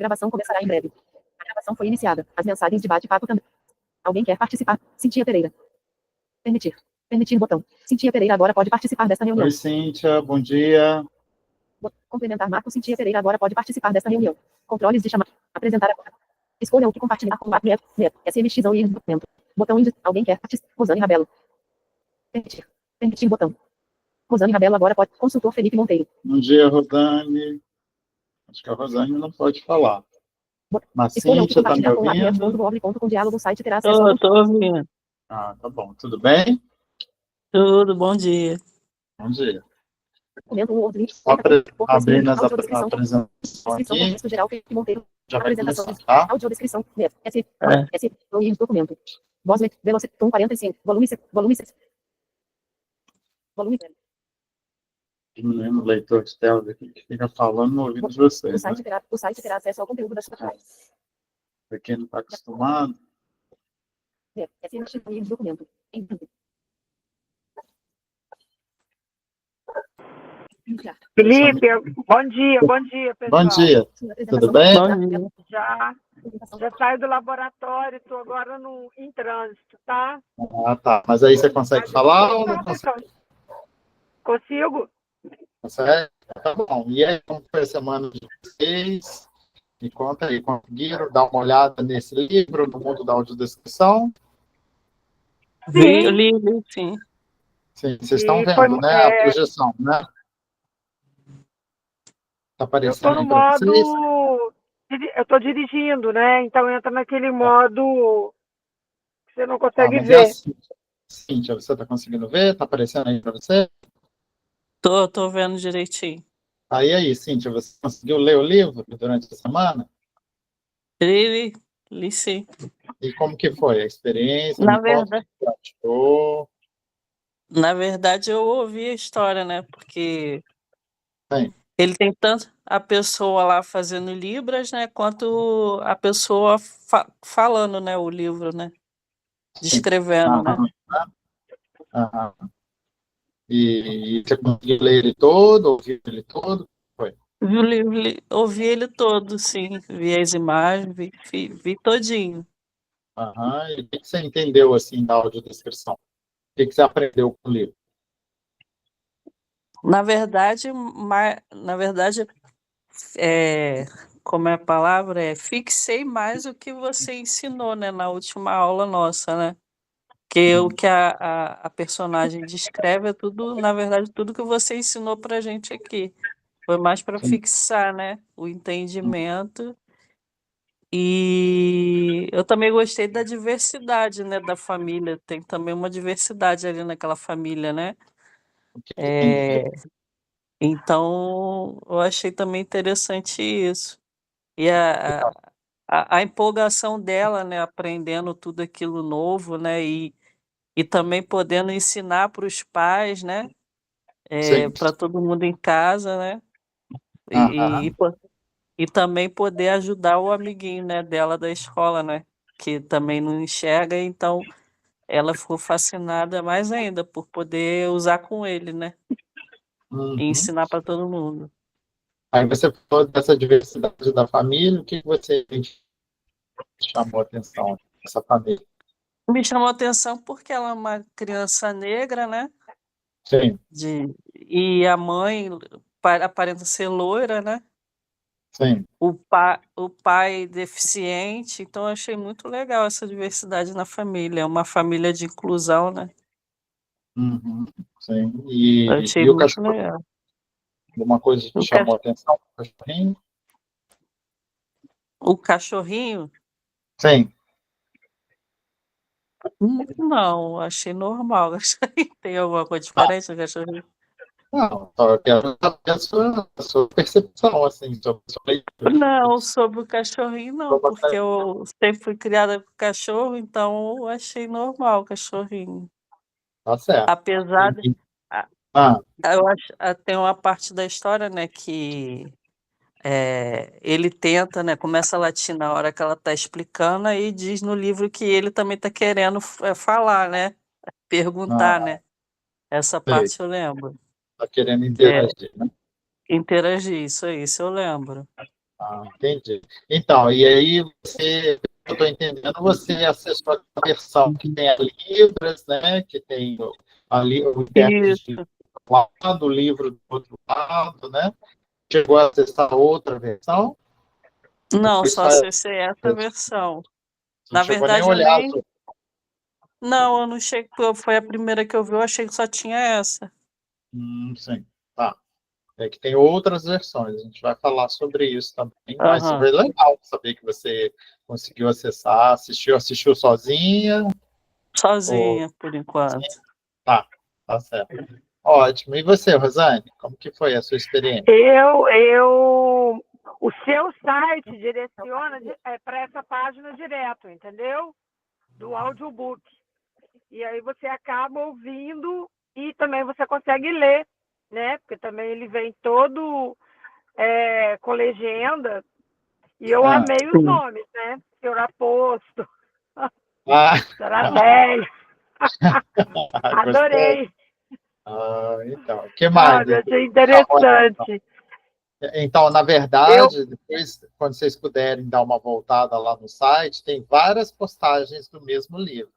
gravação começará em breve. A gravação foi iniciada. As mensagens de bate-papo também. Alguém quer participar? Cintia Pereira. Permitir. Permitir botão. Cintia Pereira agora pode participar desta reunião. Oi, Cíntia, bom dia. Complementar Marco. Cintia Pereira agora pode participar desta reunião. Controles de chamada. Apresentar agora. Escolha o que compartilhar com SMX ou documento. Botão alguém quer participar. Rosane Rabelo. Permitir. Permitir botão. Rosane Rabelo agora pode. Consultor Felipe Monteiro. Bom dia, Rosane. Acho que a Rosane não pode falar. Mas Cíntia está me ouvindo? Com diálogo, o site terá acesso Estou ouvindo. Ah, tá bom. Tudo bem? Tudo, bom dia. Bom dia. Abrindo as apresentações aqui. Geral, Felipe Monteiro. Já vai Apresentação. começar, tá? Audiodescrição. Documento. Voz, velocidade, tom 45. Volume 6. Volume 10. Diminuindo o leitor de tela aqui, que fica falando no ouvido de vocês. O site terá acesso ao conteúdo das plataformas. Para quem não está acostumado. Documento. Felipe, bom dia, pessoal. Bom dia, tudo bem? Bom dia. Já saio do laboratório, estou agora em trânsito, tá? Ah, tá. Mas aí você consegue falar ou não consegue? Consigo? Consegue? Tá bom. E aí, como foi a semana de vocês? Me conta aí, conseguiram dar uma olhada nesse livro, no mundo da audiodescrição? Li, sim. Sim, vocês estão vendo, né? A projeção, né? Tá aparecendo aí para vocês? Eu estou dirigindo, né? Então entra naquele modo que você não consegue ver. Cíntia, você está conseguindo ver? Está aparecendo aí para você? Tô vendo direitinho. Aí, Cíntia, você conseguiu ler o livro durante a semana? Li sim. E como que foi a experiência? Na verdade, eu ouvi a história, né? Porque Sim. ele tem tanto a pessoa lá fazendo libras, né? Quanto a pessoa falando, né? O livro, né? Descrevendo, né? E você conseguiu ler ele todo, ouvir ele todo? Foi? Ouvi ele todo, sim. Vi as imagens, vi todinho. E o que você entendeu, assim, da audiodescrição? O que você aprendeu com o livro? Na verdade, como é a palavra? Fixei mais o que você ensinou, né? Na última aula nossa, né? Que o que a personagem descreve é tudo, na verdade, tudo que você ensinou pra gente aqui. Foi mais para fixar, né? O entendimento. E eu também gostei da diversidade, né, da família. Tem também uma diversidade ali naquela família, né? Então, eu achei também interessante isso. E a empolgação dela, né, aprendendo tudo aquilo novo, né, e também podendo ensinar para os pais, né, para todo mundo em casa, né, e também poder ajudar o amiguinho, né, dela da escola, né, que também não enxerga, então ela ficou fascinada mais ainda por poder usar com ele, né, e ensinar para todo mundo. Aí você falou dessa diversidade da família, o que você chamou a atenção dessa família? Me chamou a atenção porque ela é uma criança negra, né? Sim. E a mãe aparenta ser loira, né? Sim. O pai deficiente, então eu achei muito legal essa diversidade na família. É uma família de inclusão, né? Sim. Eu achei e o muito cachorro? legal. Alguma coisa que chamou a atenção? O cachorrinho? O cachorrinho? Sim. Não, achei normal. Tem alguma coisa diferente no cachorrinho? Não, eu quero saber a sua percepção, assim, sobre Não, sobre o cachorrinho não, porque eu sempre fui criada com cachorro, então eu achei normal o cachorrinho. Tá certo. Apesar de... Eu acho, tem uma parte da história, né, que ele tenta, né, começa a latir na hora que ela está explicando, aí diz no livro que ele também está querendo falar, né, perguntar, né, essa parte eu lembro. Está querendo interagir, né? Interagir, isso eu lembro. Ah, entendi. Então, e aí você, eu estou entendendo, você acessou a versão que tem a Libras, né? Que tem ali o intérprete de Isso. um lado, o livro do outro lado, né? Chegou a acessar outra versão? Não, Isso só faz, acessei essa versão. não Na chegou nem a verdade, eu olhar nem. Não, eu não cheguei. Foi a primeira que eu vi, eu achei que só tinha essa. sim, tá. É que tem outras versões, a gente vai falar sobre isso também, mas Aham. foi legal saber que você conseguiu acessar, assistiu sozinha, ou Sozinha, por enquanto. tá, tá certo. Ótimo. E você, Rosane, como que foi a sua experiência? O seu site direciona para essa página direto, entendeu? Do audiobook. E aí você acaba ouvindo e também você consegue ler, né? Porque também ele vem todo com legenda. E eu Ah, amei os Sim. nomes, né? Senhor Aposto, ah, Senhora Velha. gostei. Adorei. Então, o que mais? Eu achei interessante. Então, na Eu, verdade, depois, quando vocês puderem dar uma voltada lá no site, tem várias postagens do mesmo livro.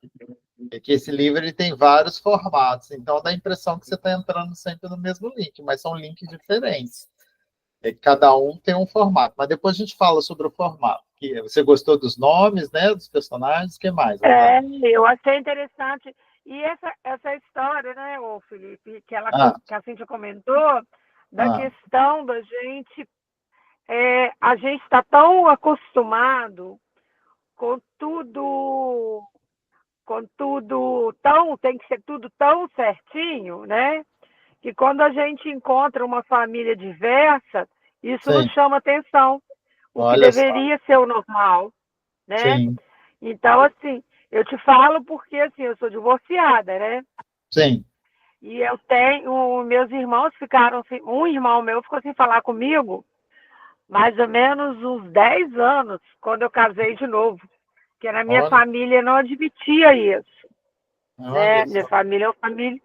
É que esse livro ele tem vários formatos, então dá a impressão que você está entrando sempre no mesmo link, mas são links diferentes. É que cada um tem um formato, mas depois a gente fala sobre o formato. Que você gostou dos nomes, né, dos personagens, o que mais, Rosane? eu achei interessante. E essa história, né, ô Felipe, Ah, que a Cíntia comentou, da ah, questão da gente, a gente está tão acostumado com tudo tão, tem que ser tudo tão certinho, né? Que quando a gente encontra uma família diversa, isso nos sim, chama atenção, o que olha só, deveria ser o normal, né? sim, Então, assim, eu te falo porque, assim, eu sou divorciada, né? sim, E eu tenho, meus irmãos ficaram, um irmão meu ficou sem falar comigo mais ou menos uns 10 anos, quando eu casei de novo, porque na minha olha, família não admitia isso, né? olha Minha só, família é uma família,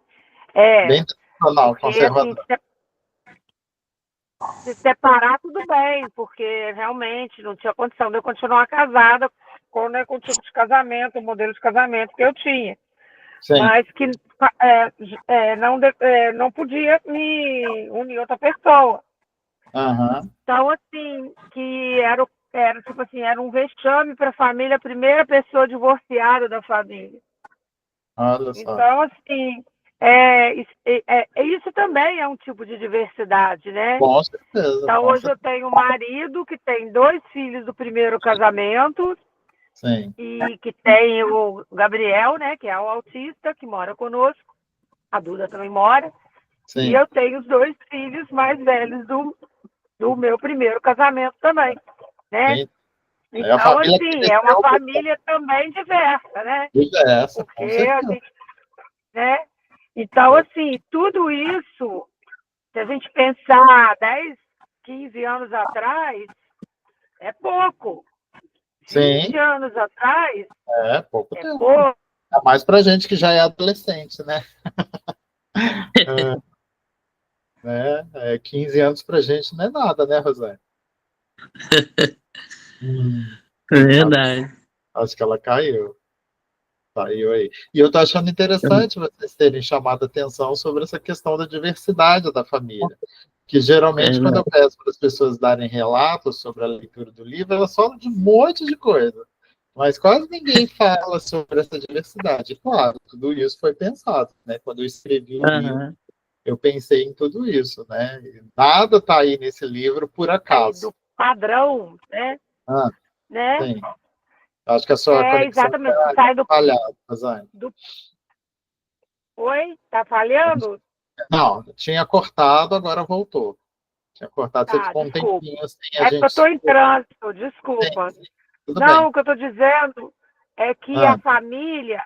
bem tradicional, porque, assim, conservador. se separar, tudo bem, porque realmente não tinha condição de eu continuar casada com o tipo de casamento, o modelo de casamento que eu tinha. Sim, Mas que não podia me unir outra pessoa. aham, Então, assim, que era tipo assim, era um vexame para a família, a primeira pessoa divorciada da família. olha só, Então, assim, isso também é um tipo de diversidade, né? com certeza, Então, com hoje eu certeza, tenho um marido que tem 2 filhos do primeiro casamento sim, e que tem o Gabriel, né, que é o autista, que mora conosco. A Duda também mora. E sim, eu tenho os 2 filhos mais velhos do meu primeiro casamento também, né? sim. É a Então, família assim, é uma cresceu família também diversa, né? diversa, Porque com a certeza. gente, né? Então, assim, tudo isso, se a gente pensar 10, 15 anos atrás, é pouco. Sim, 20 anos atrás, é pouco é tempo. pouco. Ainda mais pra gente que já é adolescente, né? É, 15 anos pra gente não é nada, né, Rosane? Hum, É verdade. acho que ela caiu. Caiu aí. E eu tô achando interessante vocês terem chamado a atenção sobre essa questão da diversidade da família. Que É geralmente, quando eu verdade. peço para as pessoas darem relatos sobre a leitura do livro, elas falam de um monte de coisa. Mas quase ninguém fala sobre essa diversidade. Claro, tudo isso foi pensado, né? Quando eu escrevi o livro, Aham. eu pensei em tudo isso, né? E nada está aí nesse livro por Aí acaso. do padrão, né? Ah, né? sim. Acho que a sua conexão Exatamente, está sai falhada, Rosane. do. Oi? Tá falhando? Não, tinha cortado, agora voltou. Tinha cortado, você Tá, ficou um desculpa. tempinho sem a É porque eu gente. estou em trânsito, Sim, desculpa. sim, tudo Não, bem. o que eu estou dizendo é que a Ah, família,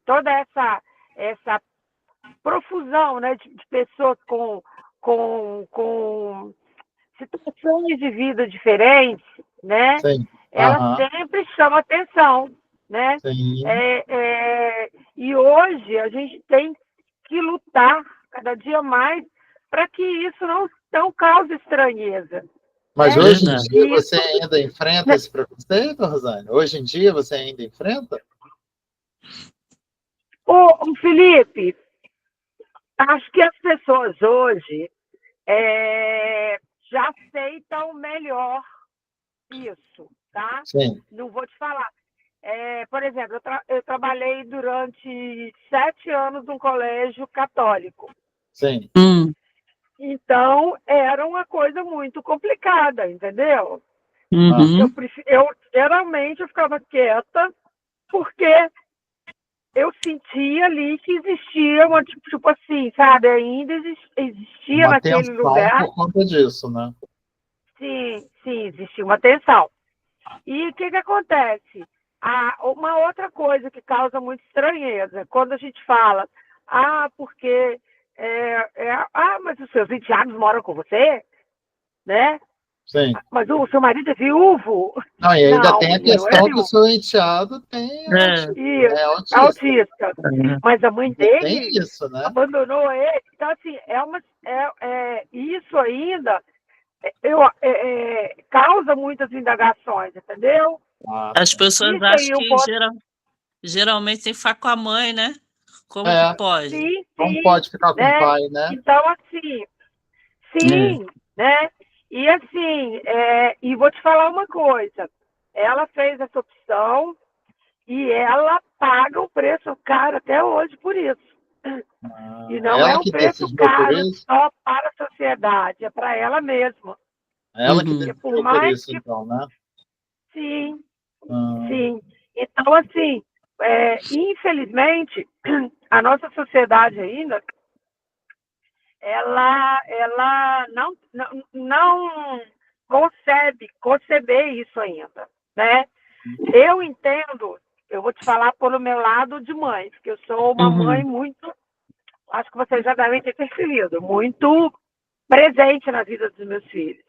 toda essa profusão, né, de pessoas com situações de vida diferentes, né, sim. ela Aham, sempre chama atenção, né? sim. E hoje a gente tem que lutar cada dia mais para que isso Então, causa estranheza. Mas É, hoje em verdade. dia isso, você ainda enfrenta esse preconceito, Rosane? Hoje em dia você ainda enfrenta? ô, Felipe, acho que as pessoas hoje já aceitam melhor isso, tá? Sim, Não vou te falar. Por exemplo, eu trabalhei durante 7 anos num colégio católico. sim. Então, era uma coisa muito complicada, entendeu? Ah, Uhum. Geralmente, eu ficava quieta, porque eu sentia ali que existia uma, tipo assim, sabe? Ainda existia uma naquele tensão lugar, por conta disso, né? sim, existia uma tensão. E o que acontece? Uma outra coisa que causa muita estranheza, quando a gente fala, porque mas os seus enteados moram com você, né? Sim. Mas o seu marido é viúvo? Não, e ainda Não, tem a ele não é questão que o viúvo. seu enteado tem É. autismo, E é autista. autista. Mas a mãe Ainda tem dele isso, né? abandonou ele. Então, assim, isso ainda causa muitas indagações, entendeu? Ah, As sim. pessoas Isso acham aí eu que posso. geralmente tem que ficar com a mãe, né? Como que É, pode? Sim, não sim, pode ficar com o né? pai, né? Então, assim, É. sim, né? E assim, e vou te falar uma coisa. Ela fez essa opção e ela paga um preço caro até hoje por isso. E não é Ela um que preço decidiu por caro isso? só para a sociedade, é para ela mesma. Ela que Uhum. Porque por decidiu por mais isso, que então, né? sim, Ah, sim. Então, assim, infelizmente, a nossa sociedade ainda, ela não consegue conceber isso ainda, né? Eu entendo, eu vou te falar pelo meu lado de mãe, porque eu sou uma mãe Uhum. muito, acho que vocês já devem ter percebido, muito presente na vida dos meus filhos.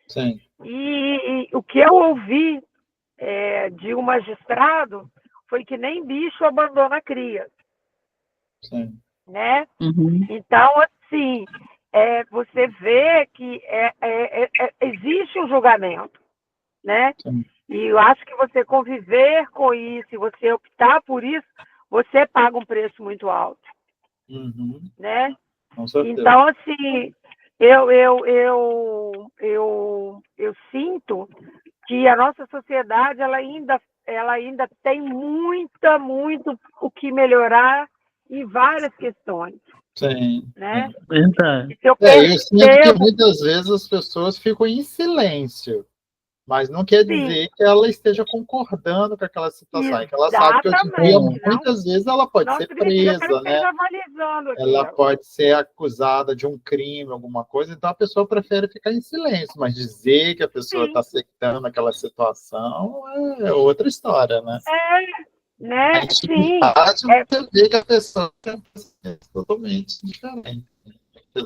sim, E o que eu ouvi de um magistrado foi que nem bicho abandona a cria, sim, né? Uhum. Então, assim, você vê que existe um julgamento, né? sim. E eu acho que você conviver com isso, e você optar por isso, você paga um preço muito alto, Uhum, né? com certeza. Então, assim, eu sinto que a nossa sociedade ela ainda tem muito o que melhorar em várias questões, Sim, né? sim. E Verdade. se eu Eu sinto que percebo, muitas vezes as pessoas ficam em silêncio, mas não quer sim, dizer que ela esteja concordando com aquela situação, é que ela sabe que hoje em dia, exatamente, muitas vezes, ela pode não ser significa que ela presa, né? esteja avalizando Ela aquilo. pode ser acusada de um crime, alguma coisa, então a pessoa prefere ficar em silêncio, mas dizer que a pessoa está Sim, aceitando aquela situação é outra história, né? A né? Sim, intimidade, é, você vê que a pessoa tem um pensamento totalmente diferente.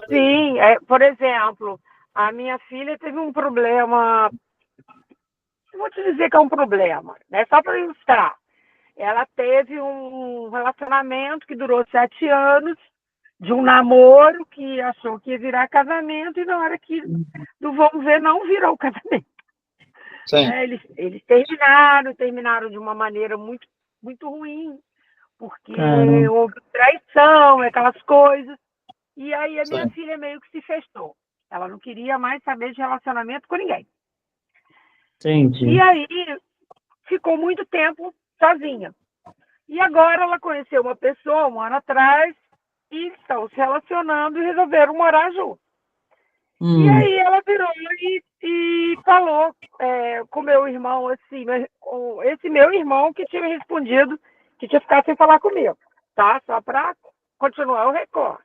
sim. Por exemplo, a minha filha teve um problema, eu vou te dizer que é um problema, né? Só para ilustrar. Ela teve um relacionamento que durou 7 anos, de um namoro que achou que ia virar casamento, e na hora que do vamos ver, não virou casamento. Sim, Né? Eles terminaram de uma maneira muito, muito ruim, porque Caramba. houve traição, aquelas coisas. E aí a minha sim, filha meio que se fechou. Ela não queria mais saber de relacionamento com ninguém. E Entendi. aí ficou muito tempo sozinha. E agora ela conheceu uma pessoa um ano atrás e estão se relacionando e resolveram morar juntos. E Hum. aí ela virou e falou com meu irmão, assim, com esse meu irmão que tinha me respondido que tinha ficado sem falar comigo, tá? Só para continuar o recorte.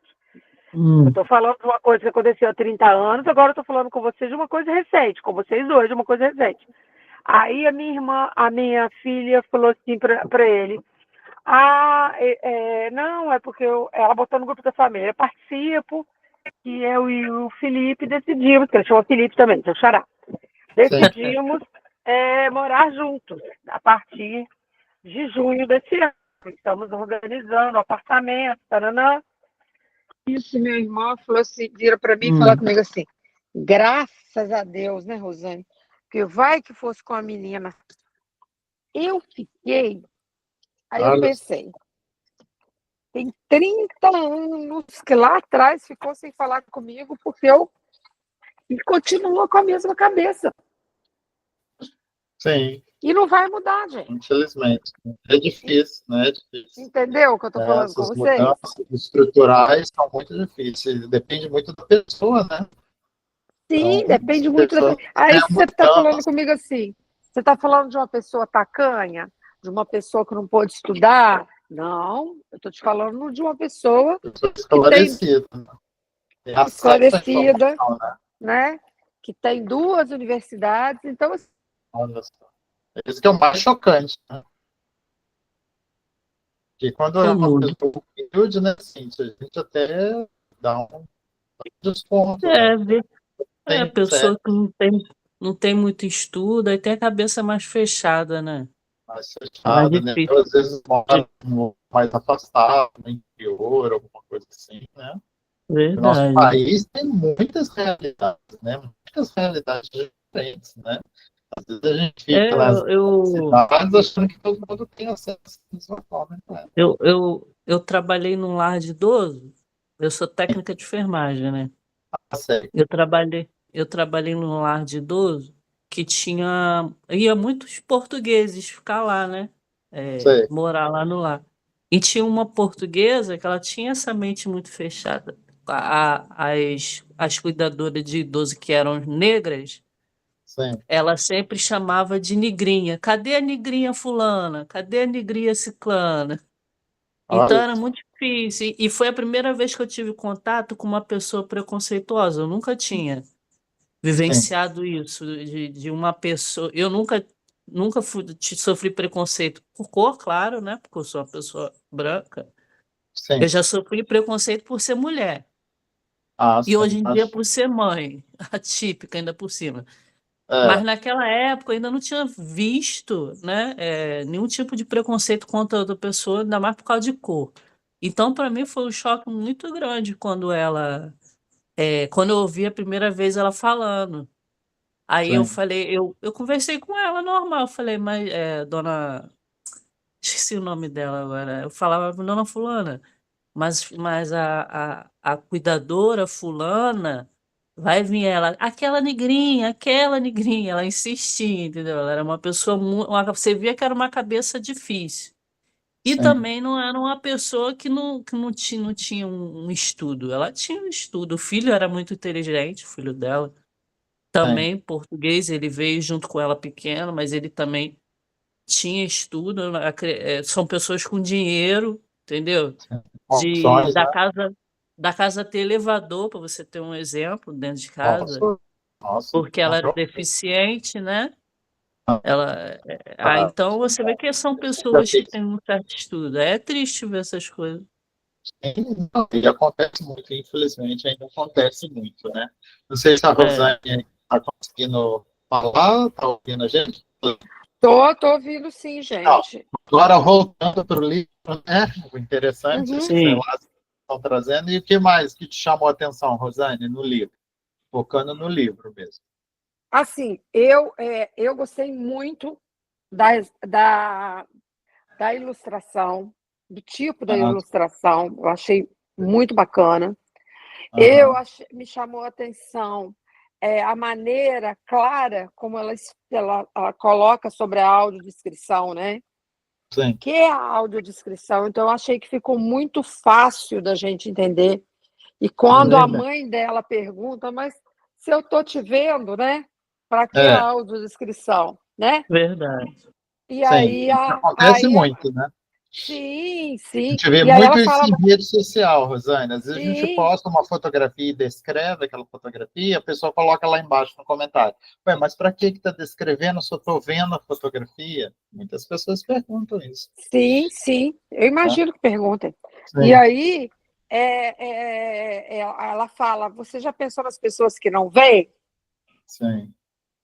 Eu Hum. estou falando de uma coisa que aconteceu há 30 anos, agora eu estou falando com vocês de uma coisa recente, com vocês dois de uma coisa recente. Aí a minha filha falou assim para ele, não, é porque ela botou no grupo da família, eu participo, e eu e o Felipe decidimos, que ele chama Felipe também, seu xará, sim. decidimos morar juntos a partir de junho desse ano. Estamos organizando o apartamento, taranã. Isso, meu irmão falou assim, vira para mim e fala Hum. comigo assim, Graças a Deus, né, Rosane? Porque vai que fosse com a menina. Eu fiquei. Aí eu Olha, pensei, tem 30 anos que lá atrás ficou sem falar comigo, porque eu e continua com a mesma cabeça. sim, E não vai mudar, gente. infelizmente. É difícil, né? É difícil. Entendeu o que eu tô falando com Essas vocês? mudanças estruturais são muito difíceis. Depende muito da pessoa, né? Sim, Então, se depende a muito da. pessoa Aí tem a você está falando mudança, comigo assim, você está falando de uma pessoa tacanha, de uma pessoa que não pôde estudar? Não, eu estou te falando de uma pessoa a pessoa que tem esclarecida, né? Tem acesso à esclarecida, informação, né? né? Que tem 2 universidades, então assim, Olha só. É isso que é o mais chocante, né? Que quando é Eu uma mudo. pessoa humilde, né, assim, a gente até dá um desconto, né? É, a Tem pessoa certo, que não tem muito estudo, aí tem a cabeça mais fechada, né? mais É mais fechada, né? difícil. Às vezes mora mais afastado, no interior, alguma coisa assim, né? O nosso Verdade. país tem muitas realidades, né? Muitas realidades diferentes, né? Às vezes a gente É, fica nas eu, cidades achando que todo mundo tem acesso à mesma forma, né? eu trabalhei num lar de idoso, eu sou técnica de enfermagem, né? Tá certo. Eu trabalhei num lar de idoso que ia muitos portugueses ficar lá, né? Sei, Morar lá no lar. E tinha uma portuguesa que ela tinha essa mente muito fechada. As cuidadoras de idoso que eram negras, sim. ela sempre chamava de negrinha. Cadê a negrinha fulana? Cadê a negrinha ciclana? Então Olha, era muito difícil. E foi a primeira vez que eu tive contato com uma pessoa preconceituosa. Eu nunca tinha sim, vivenciado isso de uma pessoa. Eu nunca sofri preconceito por cor, claro, né? Porque eu sou uma pessoa branca. Eu sim. já sofri preconceito por ser mulher. Ah, E sim. hoje em dia por ser mãe, atípica ainda por cima. Mas É, naquela época eu ainda não tinha visto, né, nenhum tipo de preconceito contra outra pessoa, ainda mais por causa de cor. Então, para mim, foi um choque muito grande quando eu ouvi a primeira vez ela falando. Aí eu sim. falei, eu conversei com ela normal, eu falei, mas dona, esqueci o nome dela agora. Eu falava, dona fulana, mas a cuidadora fulana vai vir ela, aquela negrinha, ela insistia, entendeu? Ela era uma pessoa, você via que era uma cabeça difícil. E Sim, também não era uma pessoa que não tinha um estudo. Ela tinha um estudo. O filho era muito inteligente, o filho dela. sim. Também português, ele veio junto com ela pequeno, mas ele também tinha estudo. São pessoas com dinheiro, entendeu? De Opções, né? da casa ter elevador, para você ter um exemplo dentro de casa, Nossa, nossa. porque ela era deficiente, né? Então você vê que são pessoas que têm um certo estudo. É triste ver essas coisas. E acontece muito, infelizmente, ainda acontece muito, né? Não sei se a É, Rosane está conseguindo falar, está ouvindo a gente? tô ouvindo sim, Não. gente. Agora, voltando para o livro, né? O interessante, Uhum. esses sim. relatos que estão trazendo, e o que mais que te chamou a atenção, Rosane, no livro? Focando no livro mesmo. Assim, eu gostei muito da, da, da ilustração, do tipo da Ah, ilustração, eu achei muito bacana. aham, Me chamou a atenção a maneira clara como ela coloca sobre a audiodescrição, né? sim, Que é a audiodescrição. Então, eu achei que ficou muito fácil da gente entender. E É quando a verdade. mãe dela pergunta, mas se eu estou te vendo, né? Para que a é, audiodescrição, né? Verdade. E sim. aí, Isso acontece muito, né? sim, A sim. gente vê E aí ela muito isso fala, em rede social, Rosane. Às vezes a gente sim, posta uma fotografia e descreve aquela fotografia, a pessoa coloca lá embaixo no comentário. Ué, mas para que está descrevendo se eu estou vendo a fotografia? Muitas pessoas perguntam isso. sim, sim. Eu Né? imagino que perguntem. E Sim, aí ela fala, você já pensou nas pessoas que não veem? sim.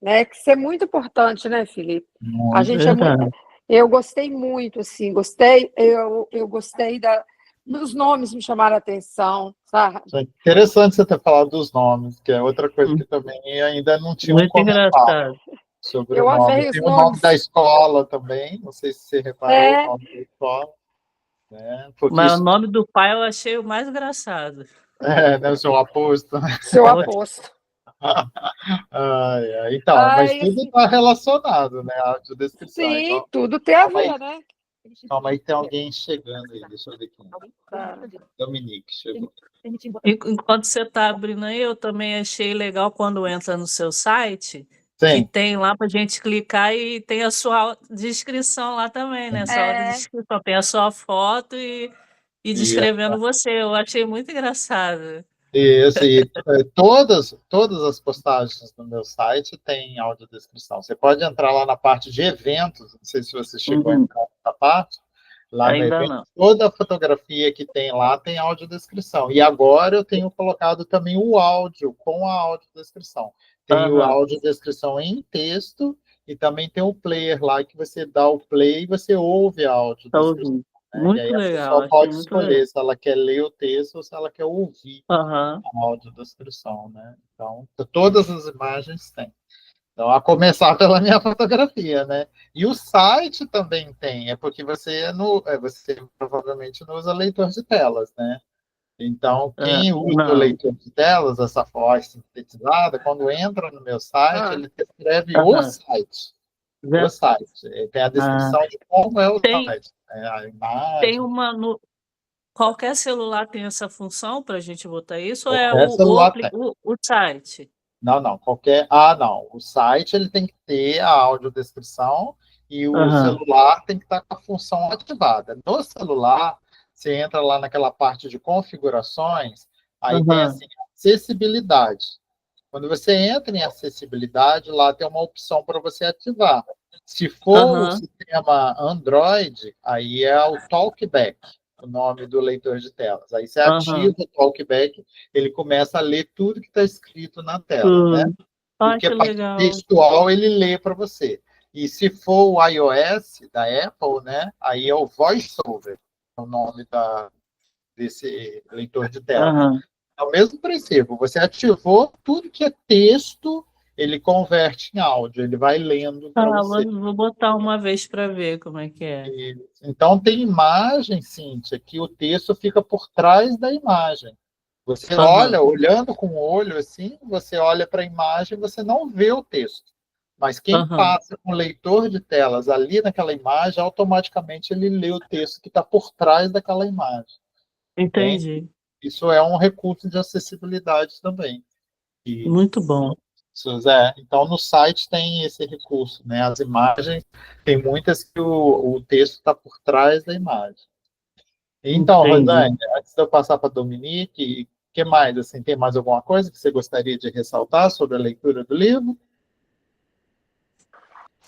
Né? Que isso é muito importante, né, Felipe? A Muito. gente é muito. Verdade. Eu gostei muito, assim, eu gostei Os nomes me chamaram a atenção, sabe? É interessante você ter falado dos nomes, que é outra coisa que também ainda não tinha um Muito comentário engraçado. sobre Eu o nome. amei os Tem o nome nomes. da escola também, não sei se você reparou o É, nome da escola, né? Porque Mas o isso nome do pai eu achei o mais engraçado. né, o seu aposto. Né? seu aposto. Então, mas Ai, tudo assim, está relacionado, né? A audiodescrição. sim, Então, tudo tem a calma aí, ver, né? calma aí, tem alguém chegando aí, deixa eu ver aqui. Tá. Dominique chegou. Enquanto você está abrindo aí, eu também achei legal quando entra no seu site, que Sim, tem lá para a gente clicar e tem a sua descrição lá também, né? Sua É, descrição, tem a sua foto e e descrevendo você. Eu achei muito engraçado. todas as postagens no meu site têm audiodescrição. Você pode entrar lá na parte de eventos, não sei se você chegou a Uhum. entrar nessa parte, lá no Ainda evento, não. toda a fotografia que tem lá tem audiodescrição. E agora eu tenho colocado também o áudio com a audiodescrição. Tem o Aham. audiodescrição em texto e também tem o player lá que você dá o play e você ouve a Tá audiodescrição. ouvindo. Né? E Muito aí a legal, pessoa achei pode muito legal. escolher se ela quer ler o texto ou se ela quer ouvir Aham. a audiodescrição, né? Então, todas as imagens têm. Então, a começar pela minha fotografia, né? E o site também tem, é porque você provavelmente não usa leitor de telas, né? Então, É, quem usa o não. leitor de telas, essa voz sintetizada, quando entra no meu site, ah, ele descreve o Aham. site. O Já- site. Ele tem a ah, descrição de como é o tem, site, né? A tem imagem. uma. Qualquer celular tem essa função para a gente botar isso, ou é Qualquer celular tem. o site? Não, não, qualquer. Ah, não. O site ele tem que ter a audiodescrição e o Aham. celular tem que estar com a função ativada. No celular, você entra lá naquela parte de configurações, aí tem Aham. assim, acessibilidade. Quando você entra em acessibilidade, lá tem uma opção para você ativar. Se for o Aham. sistema Android, aí é o Talkback, o nome do leitor de telas. Aí você Aham. ativa o Talkback, ele começa a ler tudo que está escrito na tela, né? Tudo. Tudo Ai, que é que parte legal. textual, ele lê para você. E se for o iOS da Apple, né? Aí é o VoiceOver, o nome desse leitor de tela. Aham. É o mesmo princípio. Você ativou tudo que é texto, ele converte em áudio, ele vai lendo para Ah, você. vou botar uma vez para ver como é que é. Então, tem imagem, Cíntia, que o texto fica por trás da imagem. Você Aham. olha, olhando com o olho assim, você olha para a imagem, você não vê o texto. Mas quem Aham. passa com o leitor de telas ali naquela imagem, automaticamente ele lê o texto que está por trás daquela imagem. Entende? Entendi. Isso é um recurso de acessibilidade também. E, Muito bom. então, no site tem esse recurso, né? As imagens, tem muitas que o texto está por trás da imagem. Então, Entendi. Rosane, antes de eu passar para a Dominique, o que mais? Assim, tem mais alguma coisa que você gostaria de ressaltar sobre a leitura do livro?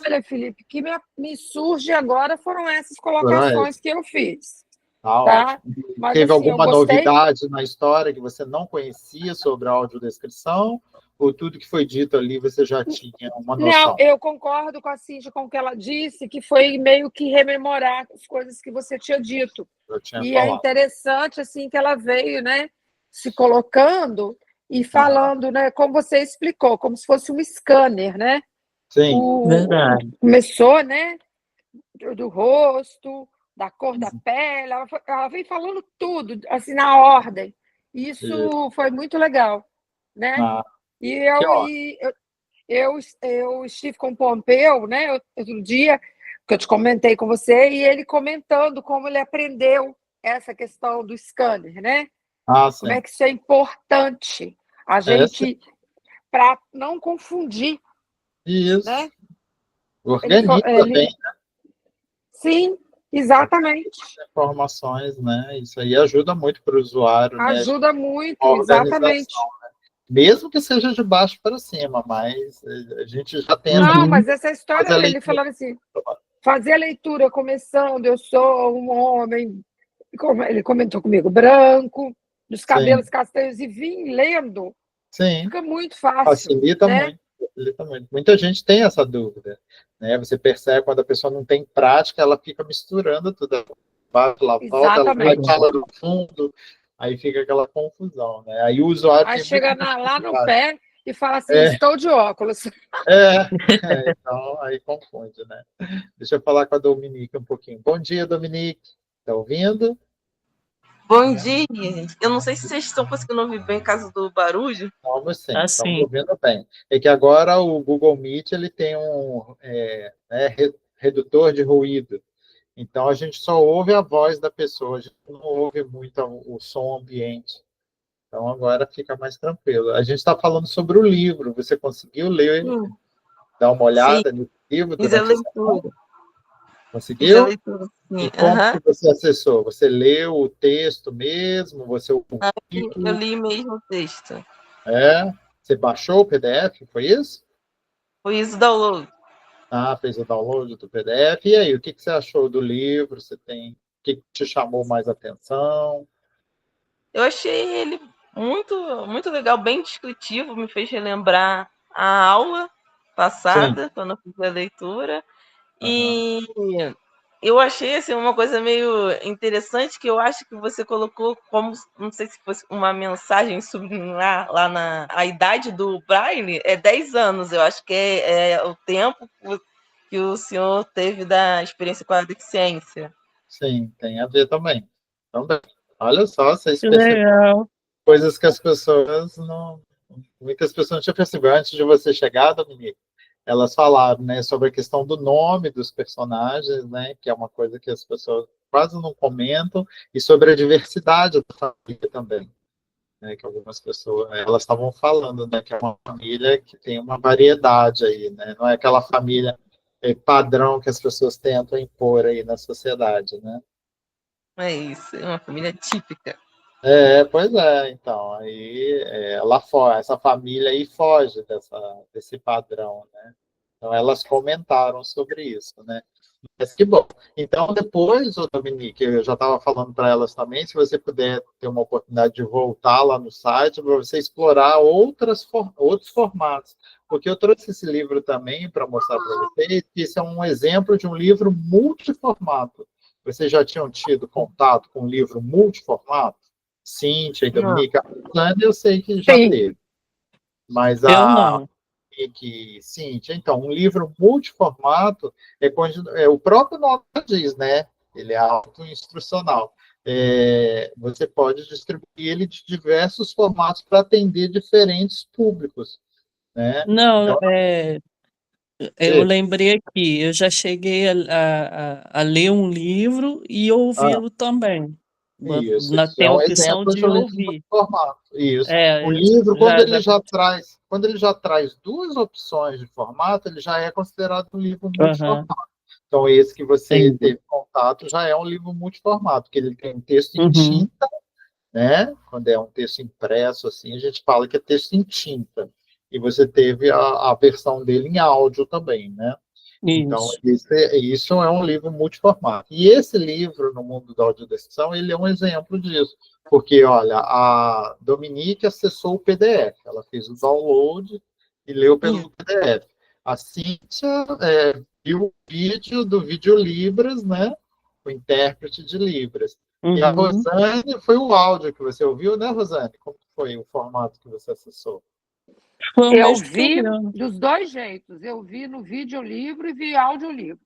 olha, Felipe, o que me surge agora foram essas Right. colocações que eu fiz, Tá tá? ótimo. Mas Teve assim, eu alguma gostei. novidade na história que você não conhecia sobre a audiodescrição? Ou tudo que foi dito ali você já tinha uma Não, noção? eu concordo com a Cíntia com o que ela disse, que foi meio que rememorar as coisas que você tinha dito. Eu tinha E é falado. interessante assim que ela veio, né, se colocando e Aham. falando, né, como você explicou, como se fosse um scanner, né? Sim. Verdade. Começou, né, do rosto, da cor da pele, ela vem falando tudo, assim, na ordem. Isso foi muito legal, né? Ah, E que eu, ótimo. e eu estive com o Pompeu, né, outro dia, que eu te comentei com você, e ele comentando como ele aprendeu essa questão do scanner, né? Ah, Como é sim. que isso é importante, a Essa, gente, para não confundir, isso. né? Organiza bem Sim, exatamente. as informações, né? Isso aí ajuda muito para o usuário, né? Ajuda A muito, organização. exatamente. Mesmo que seja de baixo para cima, mas a gente já tenta Não, Uhum. mas essa fazer história, a ele leitura. falando assim, fazer a leitura começando, eu sou um homem, como ele comentou comigo, branco, dos Sim, cabelos castanhos, e vim lendo, sim, fica muito fácil, facilita né? muito. Facilita muito. Muita gente tem essa dúvida, né? Você percebe quando a pessoa não tem prática, ela fica misturando tudo. bate lá, volta, ela vai Exatamente. fala do fundo, aí fica aquela confusão, né? Aí o usuário Aí tem chega muita lá no dificuldade. pé e fala assim: É, estou de óculos. então aí confunde, né? Deixa eu falar com a Dominique um pouquinho. Bom dia, Dominique. Tá ouvindo? Bom dia. Eu não sei se vocês estão conseguindo ouvir bem por causa do barulho. Estamos sim, estamos Assim, ouvindo bem. É que agora o Google Meet ele tem um redutor de ruído. Então a gente só ouve a voz da pessoa, a gente não ouve muito o som ambiente. Então agora fica mais tranquilo. A gente está falando sobre o livro. Você conseguiu ler, dar uma Sim, olhada no livro fiz a durante a semana? leitura. Fiz a Conseguiu? leitura, sim. E como que você acessou? Você leu o texto mesmo? Você ouviu o Eu título? li mesmo o texto. Você baixou o PDF? Foi isso? Foi isso o download. Ah, fez o download do PDF. E aí, o que você achou do livro? O que te chamou mais atenção? Eu achei ele muito legal, bem descritivo, me fez relembrar a aula Sim. passada, quando eu fiz a leitura. Aham. E eu achei assim, uma coisa meio interessante que eu acho que você colocou como, não sei se fosse uma mensagem subliminar lá a idade do Brian é 10 anos, eu acho que é o tempo que o senhor teve da experiência com a deficiência. Sim, tem a ver também. Também. Olha só, vocês que perceberam legal. coisas que as pessoas não. Muitas pessoas não tinham percebido antes de você chegar, Dominique. Elas falaram, né, sobre a questão do nome dos personagens, né, que é uma coisa que as pessoas quase não comentam, e sobre a diversidade da família também, né, que algumas pessoas, elas estavam falando, né, que é uma família que tem uma variedade aí, né, não é aquela família padrão que as pessoas tentam impor aí na sociedade, né. É isso, é uma família típica. Pois é, então, aí ela foge, essa família aí foge desse padrão, né? Então elas comentaram sobre isso, né? Mas que bom. Então depois, ô Dominique, eu já estava falando para elas também, se você puder ter uma oportunidade de voltar lá no site para você explorar outros formatos, porque eu trouxe esse livro também para mostrar para vocês que isso é um exemplo de um livro multiformato. Vocês já tinham tido contato com um livro multiformato? Cíntia e Não. Dominica, a Rosane eu sei que já Sim. teve, mas Eu a não. Monique, Cíntia, então, um livro multiformato o próprio nome diz, né? Ele é autoinstrucional. Você pode distribuir ele de diversos formatos para atender diferentes públicos, né? Não, Então, eu lembrei aqui, eu já cheguei a ler um livro e ouvi-lo também. isso Tem é a um opção exemplo de de um livro ouvir. multiformato. Isso. É, O livro, já, já, quando ele já traz duas opções de formato, ele já é considerado um livro aham, multiformato. Então, esse que você entendi. teve contato já é um livro multiformato, porque ele tem um texto em Uhum, tinta, né? Quando é um texto impresso, assim, a gente fala que é texto em tinta. E você teve a versão dele em áudio também, né? Então, isso. isso é um livro multiformato. E esse livro, no mundo da audiodescrição, ele é um exemplo disso. Porque, olha, a Dominique acessou o PDF, ela fez o download e leu pelo PDF. A Cíntia viu o vídeo do Vídeo Libras, né? O intérprete de Libras. E a Uhum. Rosane foi o áudio que você ouviu, né, Rosane? Como foi o formato que você acessou? Foi o Eu mesmo que o vi meu. dos dois jeitos. Eu vi no videolivro e vi audiolivro.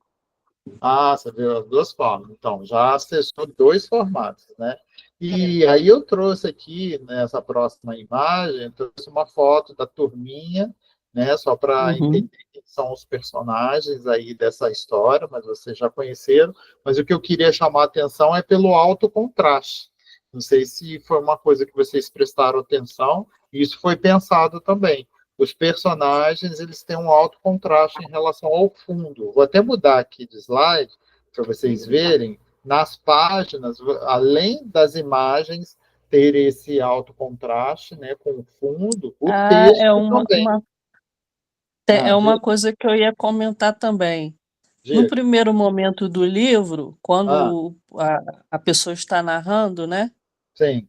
Ah, você viu as duas formas. Então, já acessou dois formatos, né? É. E aí eu trouxe aqui, nessa próxima imagem, eu trouxe uma foto da turminha, né? Só para Uhum. entender quem são os personagens aí dessa história, mas vocês já conheceram. Mas o que eu queria chamar a atenção é pelo alto contraste. Não sei se foi uma coisa que vocês prestaram atenção, e isso foi pensado também. Os personagens eles têm um alto contraste em relação ao fundo. Vou até mudar aqui de slide para vocês verem. Nas páginas, além das imagens ter esse alto contraste, né, com o fundo, o Ah, texto também. é uma Diga, coisa que eu ia comentar também. No diga. primeiro momento do livro, quando a pessoa está narrando, né? Sim,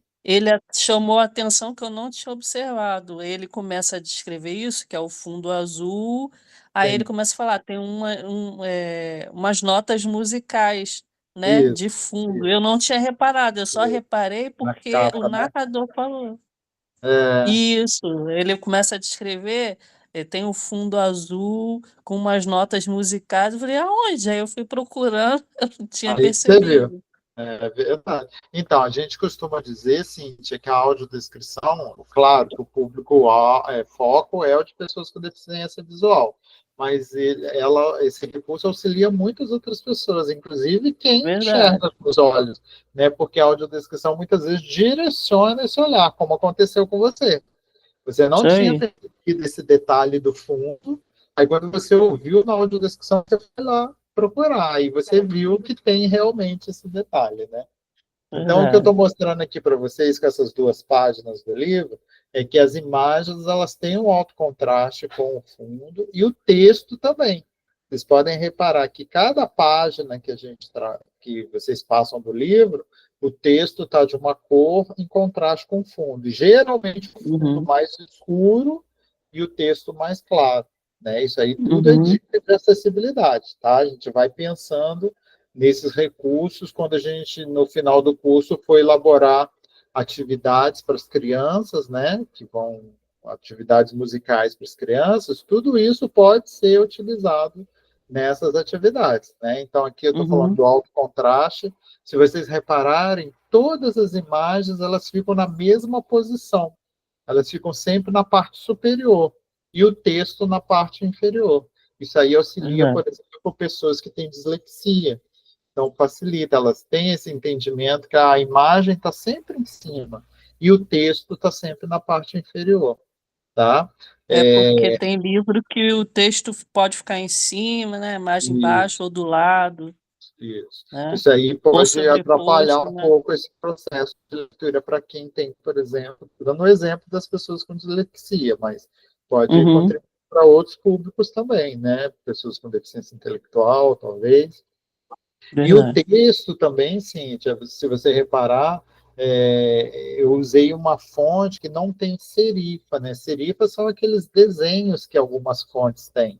Chamou a atenção que eu não tinha observado. Ele começa a descrever isso, que é o fundo azul. Aí ele sim, começa a falar, tem umas notas musicais né, Isso, de fundo. isso, Eu não tinha reparado, eu só isso. reparei Na porque o capa, né? narrador falou. É, Isso, ele começa a descrever, tem o fundo azul com umas notas musicais. Eu falei, aonde? Aí eu fui procurando, eu não tinha aí você viu. percebido. É verdade. Então, a gente costuma dizer, Cíntia, que a audiodescrição, claro que o público foco é o de pessoas com deficiência visual, mas esse recurso auxilia muitas outras pessoas, inclusive quem Verdade. enxerga com os olhos, né? Porque a audiodescrição muitas vezes direciona esse olhar, como aconteceu com você. Você não Isso tinha aí. percebido esse detalhe do fundo, aí quando você ouviu na audiodescrição, você foi lá procurar, e você viu que tem realmente esse detalhe, né? Então, o que eu Verdade. estou mostrando aqui para vocês com essas duas páginas do livro é que as imagens elas têm um alto contraste com o fundo e o texto também. Vocês podem reparar que cada página que vocês passam do livro, o texto está de uma cor em contraste com o fundo. Geralmente o fundo Uhum. mais escuro e o texto mais claro. Né? Isso aí tudo é Uhum. dica de acessibilidade, tá? A gente vai pensando nesses recursos quando a gente, no final do curso, for elaborar atividades para as crianças, né, atividades musicais para as crianças, tudo isso pode ser utilizado nessas atividades, né? Então, aqui eu estou falando Uhum. do alto contraste. Se vocês repararem, todas as imagens, elas ficam na mesma posição. Elas ficam sempre na parte superior e o texto na parte inferior. Isso aí auxilia, Verdade. por exemplo, pessoas que têm dislexia. Então, facilita, elas têm esse entendimento que a imagem está sempre em cima e o texto está sempre na parte inferior, tá? É porque É, tem livro que o texto pode ficar em cima, né, mais embaixo isso, ou do lado, isso. né, Isso aí ou pode atrapalhar sobreposto, um né. pouco esse processo de leitura para quem tem, por exemplo, dando o exemplo das pessoas com dislexia, mas pode Uhum. contribuir para outros públicos também, né? Pessoas com deficiência intelectual, talvez. E o Verdade. texto também, Cíntia, se você reparar, eu usei uma fonte que não tem serifa, né? Serifa são aqueles desenhos que algumas fontes têm,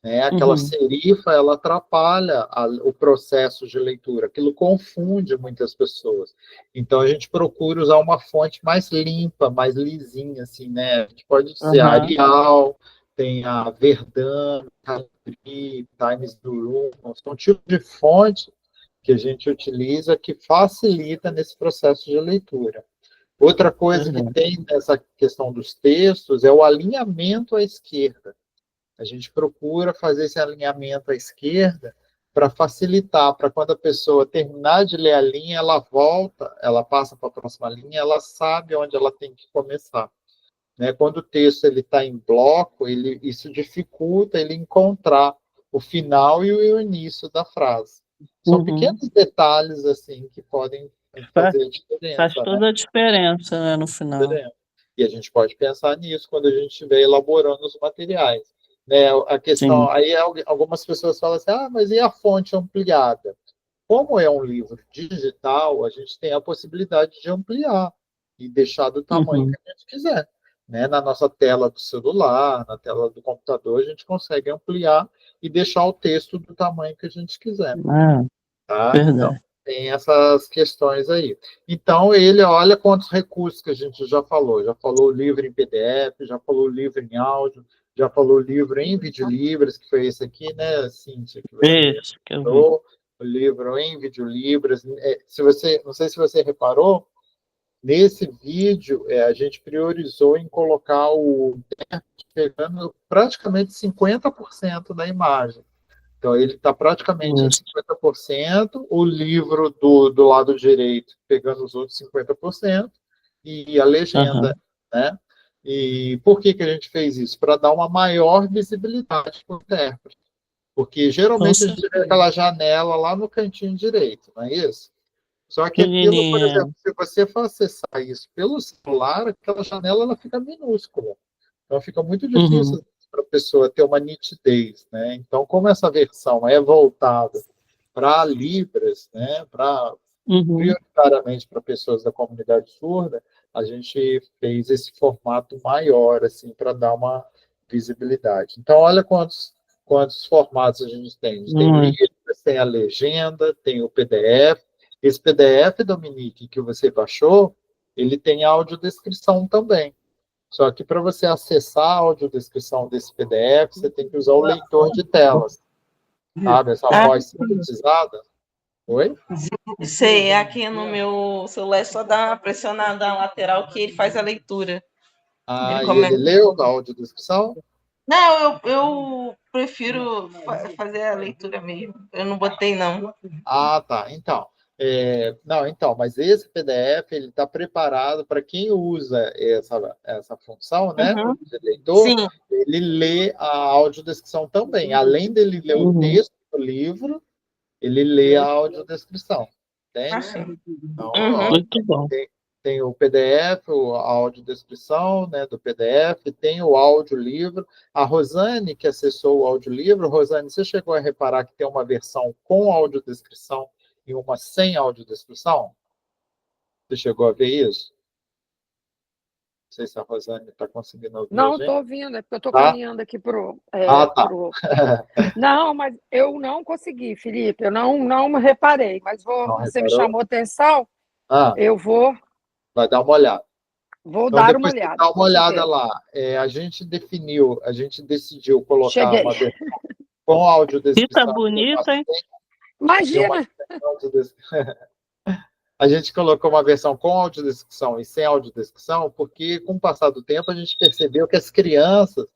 né? Aquela Uhum. serifa, ela atrapalha o processo de leitura, aquilo confunde muitas pessoas. Então, a gente procura usar uma fonte mais limpa, mais lisinha, assim, né? A gente pode dizer a Aham. Arial, tem a Verdana, Calibri, Times New Roman, são tipos de fonte que a gente utiliza que facilita nesse processo de leitura. Outra coisa que Verdade. tem nessa questão dos textos é o alinhamento à esquerda. A gente procura fazer esse alinhamento à esquerda para facilitar, para quando a pessoa terminar de ler a linha, ela volta, ela passa para a próxima linha, ela sabe onde ela tem que começar. Né? Quando o texto ele está em bloco, isso dificulta ele encontrar o final e o início da frase. São Uhum. pequenos detalhes assim que podem Faz, fazer a faz diferença, né? toda a diferença, né, no final. E a gente pode pensar nisso quando a gente estiver elaborando os materiais. Né? A questão, Sim. aí algumas pessoas falam assim, mas e a fonte ampliada? Como é um livro digital, a gente tem a possibilidade de ampliar e deixar do tamanho que Uhum. a gente quiser. Né? Na nossa tela do celular, na tela do computador, a gente consegue ampliar e deixar o texto do tamanho que a gente quiser. Ah, Tá? Então, verdade. tem essas questões aí. Então, ele olha quantos recursos que a gente já falou o livro em PDF, já falou o livro em áudio, já falou o livro em Videolibras, que foi esse aqui, né, Cíntia, que você Isso que eu vi. falou, o livro em Videolibras. Não sei se você reparou, nesse vídeo a gente priorizou em colocar o pegando praticamente 50% da imagem. Então, ele está praticamente em Isso. 50%, o livro do lado direito pegando os outros 50%, e a legenda, Aham. né? E por que a gente fez isso? Para dar uma maior visibilidade para o intérprete. Porque Com geralmente a gente vê certeza. aquela janela lá no cantinho direito, não é isso? Só que aquilo, por Pequenininha. exemplo, se você for acessar isso pelo celular, aquela janela ela fica minúscula. Então fica muito Uhum. difícil para a pessoa ter uma nitidez, né? Então, como essa versão é voltada para Libras, né, para Uhum. prioritariamente para pessoas da comunidade surda, a gente fez esse formato maior assim para dar uma visibilidade. Então, olha quantos formatos a gente tem. A gente tem Muito. Libras, letras, tem a legenda, tem o PDF. Esse PDF, Dominique, que você baixou, ele tem audiodescrição também. Só que para você acessar a audiodescrição desse PDF, você tem que usar o leitor de telas. Sabe? Essa voz sintetizada. Oi? Sei, aqui no meu celular é só dar uma pressionada na lateral que ele faz a leitura. Ah, e começa. ele leu a audiodescrição? Não, eu prefiro fazer a leitura mesmo. Eu não botei, não. Ah, tá. Então, não, então, mas esse PDF ele está preparado para quem usa essa função, né, Uhum. de leitor, Sim. ele lê a audiodescrição também. Além dele ler o texto do livro, ele lê a audiodescrição. Entende? Sim. Então, Uhum. Muito bom. tem o PDF, a audiodescrição, né, do PDF, tem o audiolivro. A Rosane, que acessou o audiolivro, Rosane, você chegou a reparar que tem uma versão com audiodescrição e uma sem audiodescrição? Você chegou a ver isso? Não sei se a Rosane está conseguindo ouvir a Não, gente. estou ouvindo, é porque eu estou Tá? caminhando aqui pro. Tá. Não, mas eu não consegui, Felipe. Eu não me reparei, mas Não você me reparou? chamou atenção, Ah, eu vou vai dar uma olhada. Vou Então, dar uma depois você olhada. dá uma com olhada certeza. lá. A gente decidiu colocar Cheguei. uma versão com audiodescrição. Fica bonita, hein? Imagina! A gente colocou uma versão com audiodescrição e sem audiodescrição, porque com o passar do tempo a gente percebeu que as crianças,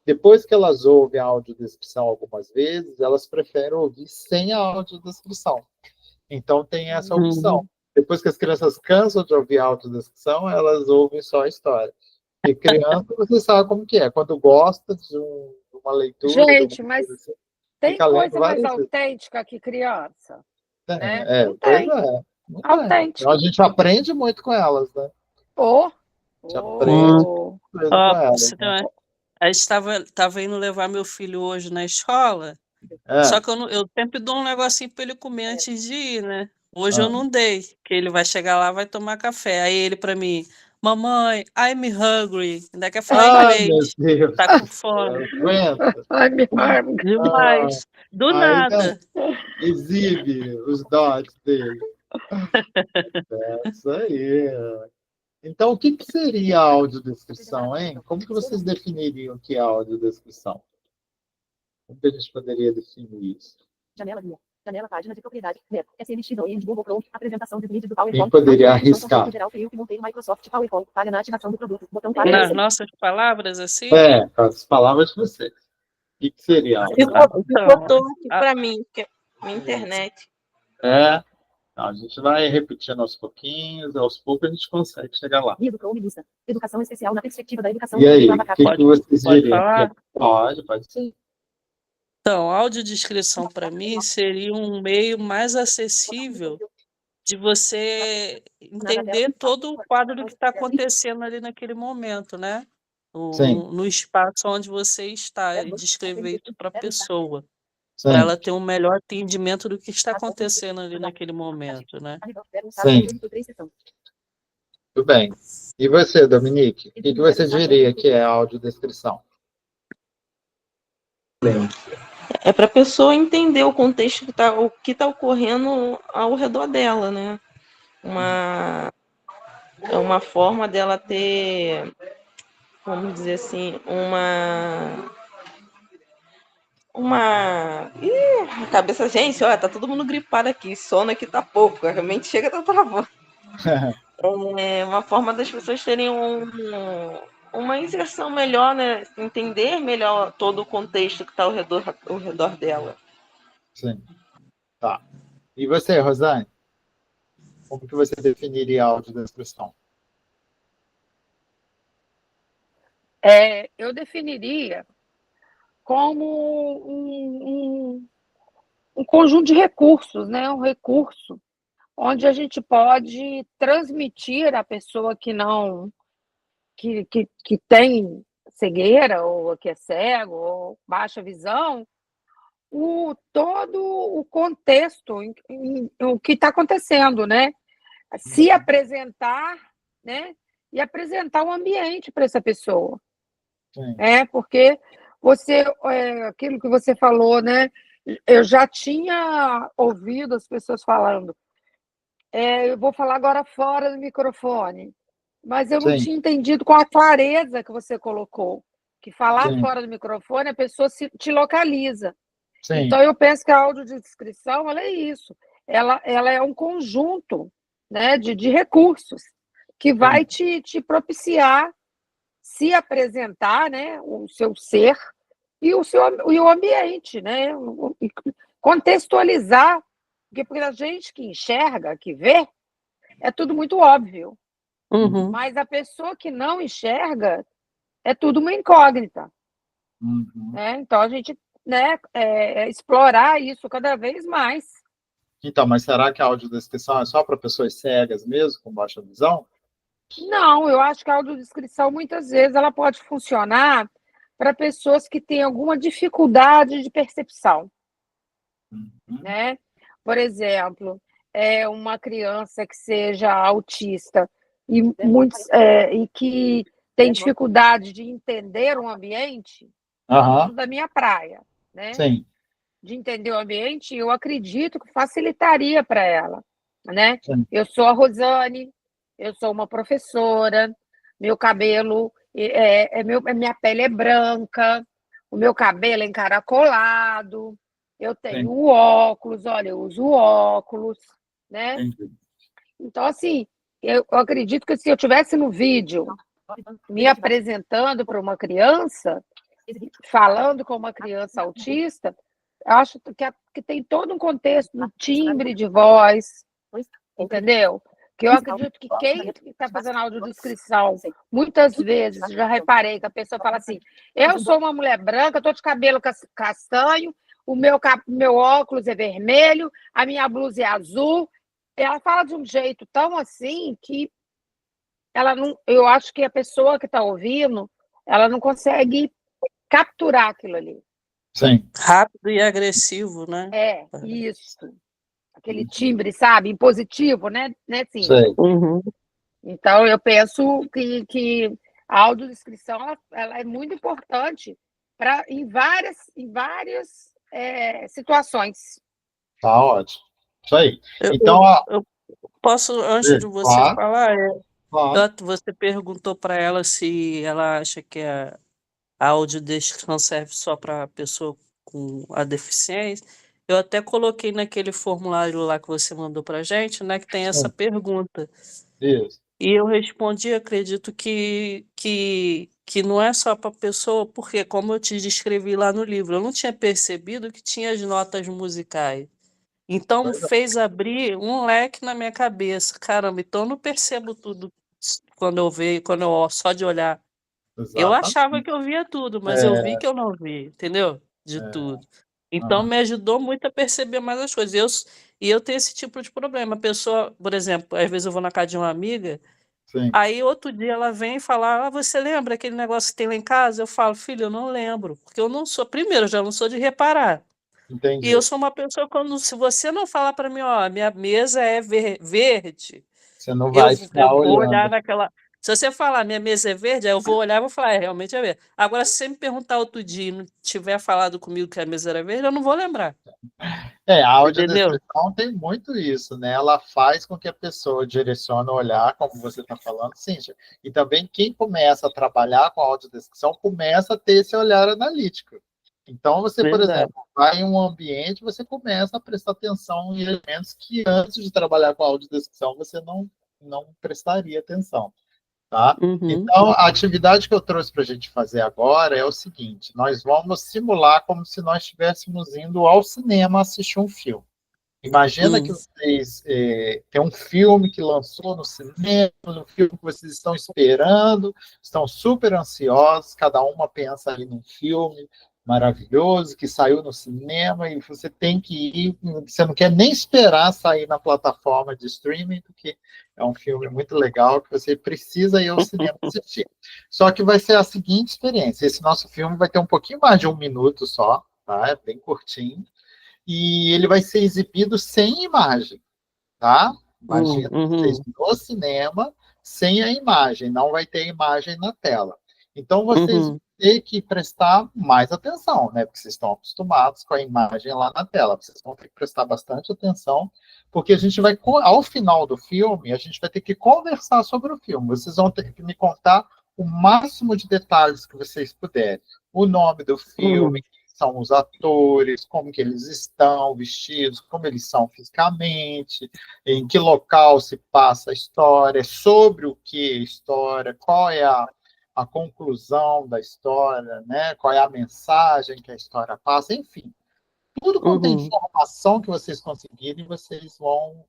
depois que elas ouvem a audiodescrição algumas vezes, elas preferem ouvir sem a audiodescrição. Então tem essa opção. Depois que as crianças cansam de ouvir a audiodescrição, elas ouvem só a história. E criança, você sabe como que é. Quando gosta de uma leitura... Gente, mas assim, tem coisa mais autêntica que criança? Né? Não Pois tem. é. Autêntica. Então a gente aprende muito com elas, né? A gente aprende muito com elas. Né? A gente estava indo levar meu filho hoje na escola, só que eu sempre dou um negocinho para ele comer antes de ir, né? Hoje eu não dei, que ele vai chegar lá, vai tomar café. Aí ele para mim, mamãe, I'm hungry. Ainda quer falar inglês. Meu Deus. Tá com fome. I'm hungry. Demais. Do nada. Exibe os dotes dele. É isso aí. Então, o que seria a audiodescrição, hein? Como que vocês definiriam o que é a audiodescrição? Como que a gente poderia definir isso? Janela guia. Janela página de propriedade. Net. SMX de Google Chrome. Apresentação de vídeo do PowerPoint. Quem poderia arriscar? Geral, que montei Microsoft PowerPoint. Falha na ativação do produto. Botão para Nas nossas palavras, assim? Com as palavras de vocês. O que seria? Botou aqui para mim, que é minha internet. A gente vai repetindo aos pouquinhos, aos poucos a gente consegue chegar lá. Guia do Chrome lista. Educação especial na perspectiva da educação. E aí, o que vocês diriam? Pode ser. Então, audiodescrição para mim seria um meio mais acessível de você entender todo o quadro do que está acontecendo ali naquele momento, né? No espaço onde você está, e descrever isso para a pessoa, para ela ter um melhor entendimento do que está acontecendo ali naquele momento, né? Sim. Tudo bem. E você, Dominique? O que você diria que é a audiodescrição? É para a pessoa entender o contexto o que está ocorrendo ao redor dela, né? É uma forma dela ter, vamos dizer assim, a cabeça, gente, olha, tá todo mundo gripado aqui, sono aqui tá pouco, realmente chega, tá travando. É uma forma das pessoas terem uma inserção melhor, né? Entender melhor todo o contexto que está ao redor dela. Sim. Tá. E você, Rosane? Como que você definiria a audiodescrição? Eu definiria como um conjunto de recursos, né? Um recurso onde a gente pode transmitir à pessoa que tem cegueira, ou que é cego, ou baixa visão, todo o contexto, o que está acontecendo, né? Se apresentar, né? E apresentar o ambiente para essa pessoa. Sim. Porque aquilo que você falou, né? Eu já tinha ouvido as pessoas falando, eu vou falar agora fora do microfone, mas eu não Sim, tinha entendido com a clareza que você colocou, que falar sim, fora do microfone, a pessoa te localiza. sim. Então, eu penso que a audiodescrição, ela é isso. Ela é um conjunto, né, de recursos que vai Sim, te propiciar se apresentar, né, o seu ser e o ambiente, né, e contextualizar, porque para a gente que enxerga, que vê, é tudo muito óbvio, Uhum. mas a pessoa que não enxerga é tudo uma incógnita, uhum. né? Então a gente, né, explorar isso cada vez mais. Então, mas será que a audiodescrição é só para pessoas cegas mesmo, com baixa visão? Não, eu acho que a audiodescrição muitas vezes ela pode funcionar para pessoas que têm alguma dificuldade de percepção, Uhum. né? Por exemplo, uma criança que seja autista e que tem dificuldade de entender um ambiente, Aham, tudo da minha praia, né? sim, De entender o ambiente, eu acredito que facilitaria para ela, né? sim, Eu sou a Rosane, eu sou uma professora, meu cabelo minha pele é branca, o meu cabelo é encaracolado, eu tenho sim, o óculos, olha, eu uso óculos, né? entendi. Então, assim, eu acredito que se eu tivesse no vídeo me apresentando para uma criança, falando com uma criança autista, acho que tem todo um contexto do timbre de voz, entendeu? Que eu acredito que quem está fazendo audiodescrição, muitas vezes, já reparei que a pessoa fala assim, eu sou uma mulher branca, estou de cabelo castanho, meu óculos é vermelho, a minha blusa é azul. Ela fala de um jeito tão assim que ela não, eu acho que a pessoa que está ouvindo, ela não consegue capturar aquilo ali. Sim, Rápido e agressivo, né? Isso. Aquele timbre, sabe? Impositivo, né, Cíntia? sei. Uhum. Então, eu penso que a audiodescrição ela é muito importante em várias situações. Tá ótimo. Isso aí. Eu, Então, eu, eu posso, antes de você claro, falar, claro. você perguntou para ela se ela acha que a audiodescrição serve só para pessoa com a deficiência. Eu até coloquei naquele formulário lá que você mandou para gente, né, que tem essa Sim, pergunta. isso. E eu respondi, acredito que não é só para pessoa, porque como eu te descrevi lá no livro, eu não tinha percebido que tinha as notas musicais. Então Pois é, fez abrir um leque na minha cabeça. Caramba, então eu não percebo tudo quando eu vejo, quando eu só de olhar. Eu achava exatamente. que eu via tudo, mas eu vi É, que eu não vi, entendeu? De é, tudo. Então aham, me ajudou muito a perceber mais as coisas. E eu tenho esse tipo de problema. A pessoa, por exemplo, às vezes eu vou na casa de uma amiga, sim, aí outro dia ela vem e fala: Ah, você lembra aquele negócio que tem lá em casa? Eu falo, filho, eu não lembro. Porque eu não sou, primeiro, eu já não sou de reparar. E eu entendi. sou uma pessoa, quando, se você não falar para mim, ó, minha mesa é verde, Você não eu, vai eu ficar vou olhar olhando. naquela. Se você falar minha mesa é verde, aí eu vou olhar e vou falar, realmente é verde. Agora, se você me perguntar outro dia e não tiver falado comigo que a mesa era verde, eu não vou lembrar. A Entendeu? audiodescrição tem muito isso, né? Ela faz com que a pessoa direcione o olhar, como você está falando, Cíntia. E também quem começa a trabalhar com a audiodescrição começa a ter esse olhar analítico. Então, você, por Verdade. exemplo, vai em um ambiente, você começa a prestar atenção em elementos que antes de trabalhar com a audiodescrição você não prestaria atenção. Tá? Uhum. Então, a atividade que eu trouxe para a gente fazer agora é o seguinte: nós vamos simular como se nós estivéssemos indo ao cinema assistir um filme. Imagina Hum. que vocês têm um filme que lançou no cinema, um filme que vocês estão esperando, estão super ansiosos, cada uma pensa ali num filme maravilhoso que saiu no cinema e você tem que ir, você não quer nem esperar sair na plataforma de streaming, porque é um filme muito legal que você precisa ir ao cinema assistir. Só que vai ser a seguinte experiência: esse nosso filme vai ter um pouquinho mais de 1 minuto só, tá? É bem curtinho e ele vai ser exibido sem imagem, tá? Imagina vocês Uhum. no cinema sem a imagem, não vai ter imagem na tela. Então vocês Uhum. ter que prestar mais atenção, né? Porque vocês estão acostumados com a imagem lá na tela. Vocês vão ter que prestar bastante atenção, porque a gente vai, ao final do filme, a gente vai ter que conversar sobre o filme. Vocês vão ter que me contar o máximo de detalhes que vocês puderem. O nome do filme, quem são os atores, como que eles estão vestidos, como eles são fisicamente, em que local se passa a história, sobre o que a história, qual é a conclusão da história, né? Qual é a mensagem que a história passa, enfim. Tudo quanto é informação que vocês conseguirem, vocês vão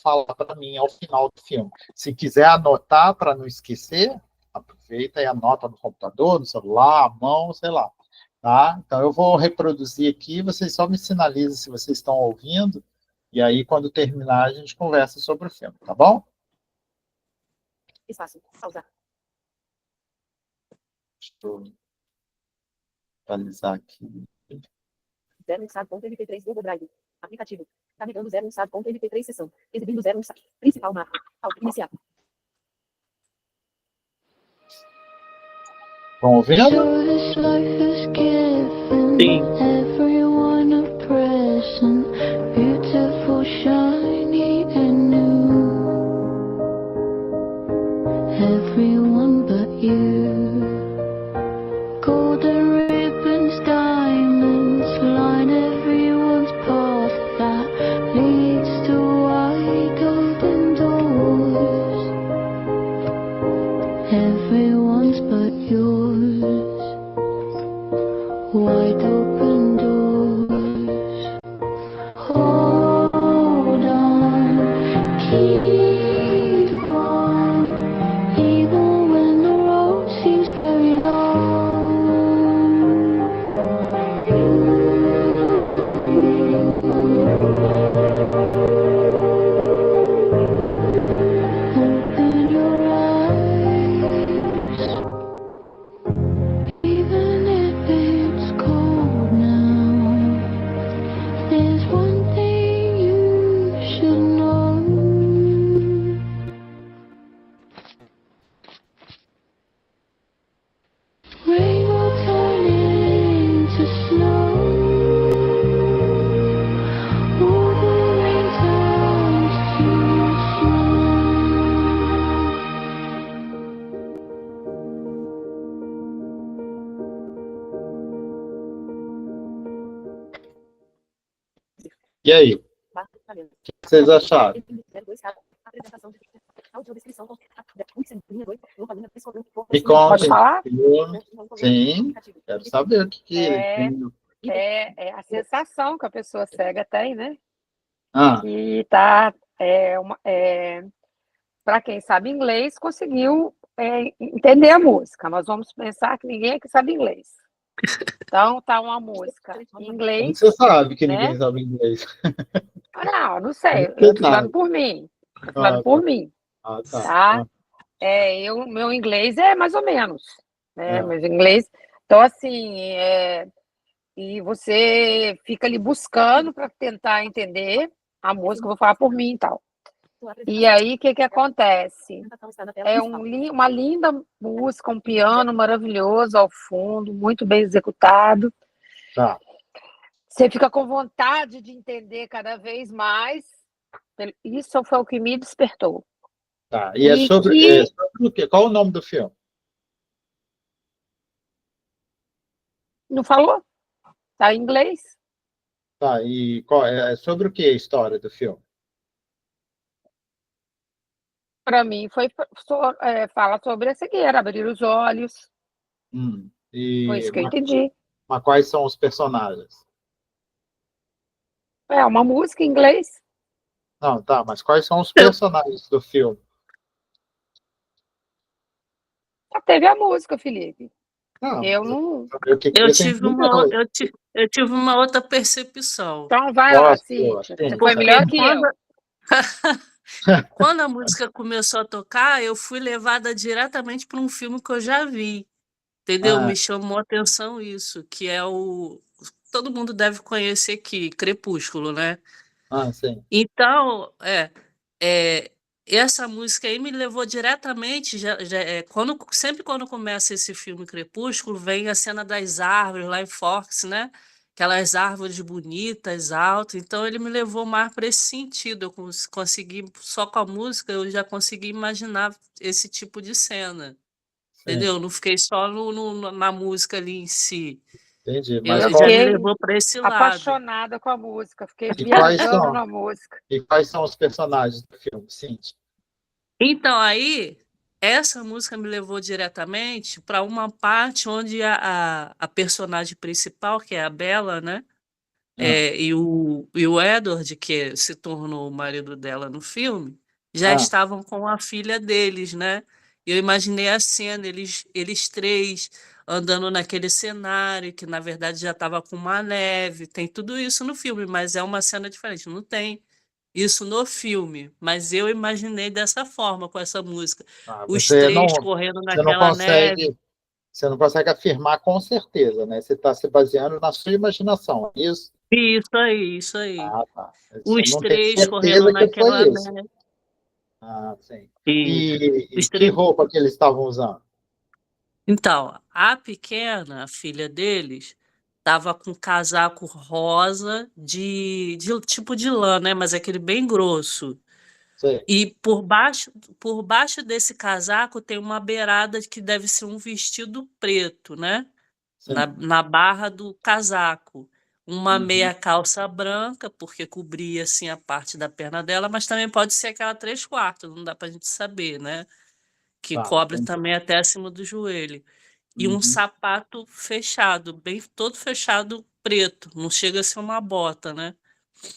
falar para mim ao final do filme. Se quiser anotar para não esquecer, aproveita e anota no computador, no celular, à mão, sei lá. Tá? Então, eu vou reproduzir aqui, vocês só me sinalizam se vocês estão ouvindo, e aí, quando terminar, a gente conversa sobre o filme, tá bom? Espaço. Pausar. Deixa eu atualizar aqui. 01sad.mp3 Google Drive. Aplicativo. Carregando 01sad.mp3 sessão. Exibindo 01sad. Principal mapa. Iniciar. Estão ouvindo? Sim. Everyone a present, beautiful, shiny and new. Everyone but you. Golden ribbons, diamonds, line everyone's path that leads to wide open doors. Everyone's but yours. Wide open doors. Hold on, keep on, even when the road seems very long. Open your eyes, even if it's cold now. There's one thing you should know. Rain will turn into snow. All the rain turns to snow. E aí, o Barra. Valendo. que vocês acharam? 02 Apresentação de audiodescrição. Linha 2. Coluna. Me contem. falar? Sim, quero saber o que É a sensação que a pessoa cega tem, né? Ah, Que tá, para quem sabe inglês, conseguiu entender a música. Nós vamos pensar que ninguém aqui sabe inglês. Então, tá uma música em como inglês. você sabe que né? ninguém sabe inglês? Não sei. Você Eu tô falando sabe. por mim. Tô falando por mim. Ah, tá. Tá? Meu inglês é mais ou menos, né? É. Meu inglês. Então, assim, e você fica ali buscando para tentar entender a música, vou falar por mim e tal. E aí, o que acontece? É uma linda música, um piano maravilhoso ao fundo, muito bem executado. Tá. Você fica com vontade de entender cada vez mais. Isso foi o que me despertou. Tá. E é sobre o quê? Qual o nome do filme? Não falou? Tá em inglês? Tá. E é sobre o que a história do filme? Para mim, fala sobre a cegueira, abrir os olhos. Foi isso que eu entendi. Mas quais são os personagens? É uma música em inglês. Não, tá, mas quais são os personagens do filme? Só teve a música, Felipe. Não, Eu não. Eu tive uma outra percepção. Então vai lá, Cíntia. sim. Você foi melhor que eu. Quando a música começou a tocar, eu fui levada diretamente para um filme que eu já vi. Entendeu? Me chamou a atenção isso, que é todo mundo deve conhecer aqui, Crepúsculo, né? Sim. Então, essa música aí me levou diretamente, sempre quando começa esse filme Crepúsculo, vem a cena das árvores lá em Forks, né? Aquelas árvores bonitas, altas. Então ele me levou mais para esse sentido. Eu consegui, só com a música, eu já consegui imaginar esse tipo de cena. Sim, Entendeu? Não fiquei só na música ali em si. entendi. Eu Já me fiquei levou para esse lado. apaixonada com a música, fiquei E quais viajando são, na música. e quais são os personagens do filme, Cíntia? Então, aí, essa música me levou diretamente para uma parte onde a personagem principal, que é a Bella, né? Ah, E o Edward, que se tornou o marido dela no filme, já ah, estavam com a filha deles, né? Eu imaginei a cena, eles três andando naquele cenário, que na verdade já estava com uma neve. Tem tudo isso no filme, mas é uma cena diferente. Não tem isso no filme, mas eu imaginei dessa forma com essa música. ah, Os três correndo você não naquela neve. consegue, você não consegue afirmar com certeza, né? Você está se baseando na sua imaginação, é isso? Isso aí, isso aí. Ah, tá. Você Os não tem três correndo certeza que foi naquela isso. neve. Ah, sim. Isso. E Os que três. roupa que eles estavam usando? Então, a pequena, a filha deles, tava com um casaco rosa de tipo de lã, né? Mas aquele bem grosso. Sei, E por baixo desse casaco tem uma beirada que deve ser um vestido preto, né? Na, sim. na barra do casaco. Uma Uhum. meia calça branca, porque cobria assim a parte da perna dela, mas também pode ser aquela 3/4, não dá pra gente saber, né? Que Tá, cobre entendi. também até acima do joelho. E um Uhum. sapato fechado, bem todo fechado, preto. Não chega a ser uma bota, né?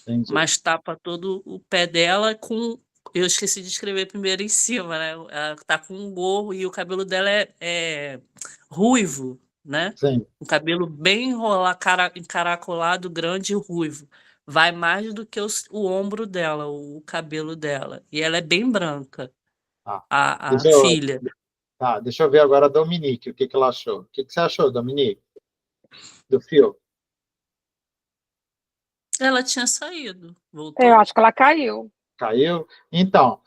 Entendi. Mas tapa todo o pé dela com. Eu esqueci de escrever primeiro em cima, né? Ela tá com um gorro e o cabelo dela é ruivo, né? Sim. Um cabelo bem encaracolado, grande e ruivo. Vai mais do que o ombro dela, o cabelo dela. E ela é bem branca, Tá. a Deixa eu, filha. deixa eu ver agora a Dominique, o que que ela achou. O que que você achou, Dominique, do filme? Ela tinha saído, Eu voltou. acho que ela caiu. Caiu? Então,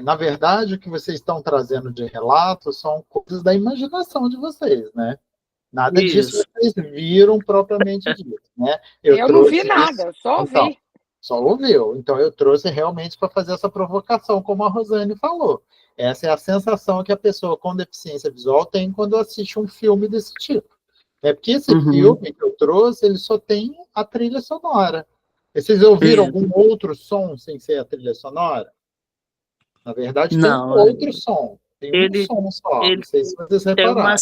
na verdade, o que vocês estão trazendo de relato são coisas da imaginação de vocês, né? Nada disso Isso. vocês viram propriamente dito, né? Eu Eu não vi trouxe isso, nada, eu só então, ouvi. só ouviu. Então, eu trouxe realmente para fazer essa provocação, como a Rosane falou. Essa é a sensação que a pessoa com deficiência visual tem quando assiste um filme desse tipo. É porque esse Uhum. filme que eu trouxe, ele só tem a trilha sonora. Vocês ouviram Isso. algum outro som sem ser a trilha sonora? Na verdade, tem um Não, outro som. Tem um ele, som só. Não ele sei se vocês tem repararam.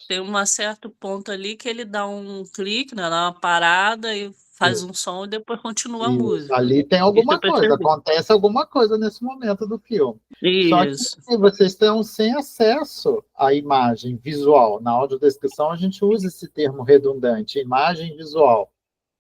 tem uma certo ponto ali que ele dá um clique, né, dá uma parada e faz um som e depois continua a Isso, música. ali tem Isso alguma eu coisa, percebi. acontece alguma coisa nesse momento do filme. Só que Isso. vocês estão sem acesso à imagem visual. Na audiodescrição, a gente usa esse termo redundante, imagem visual,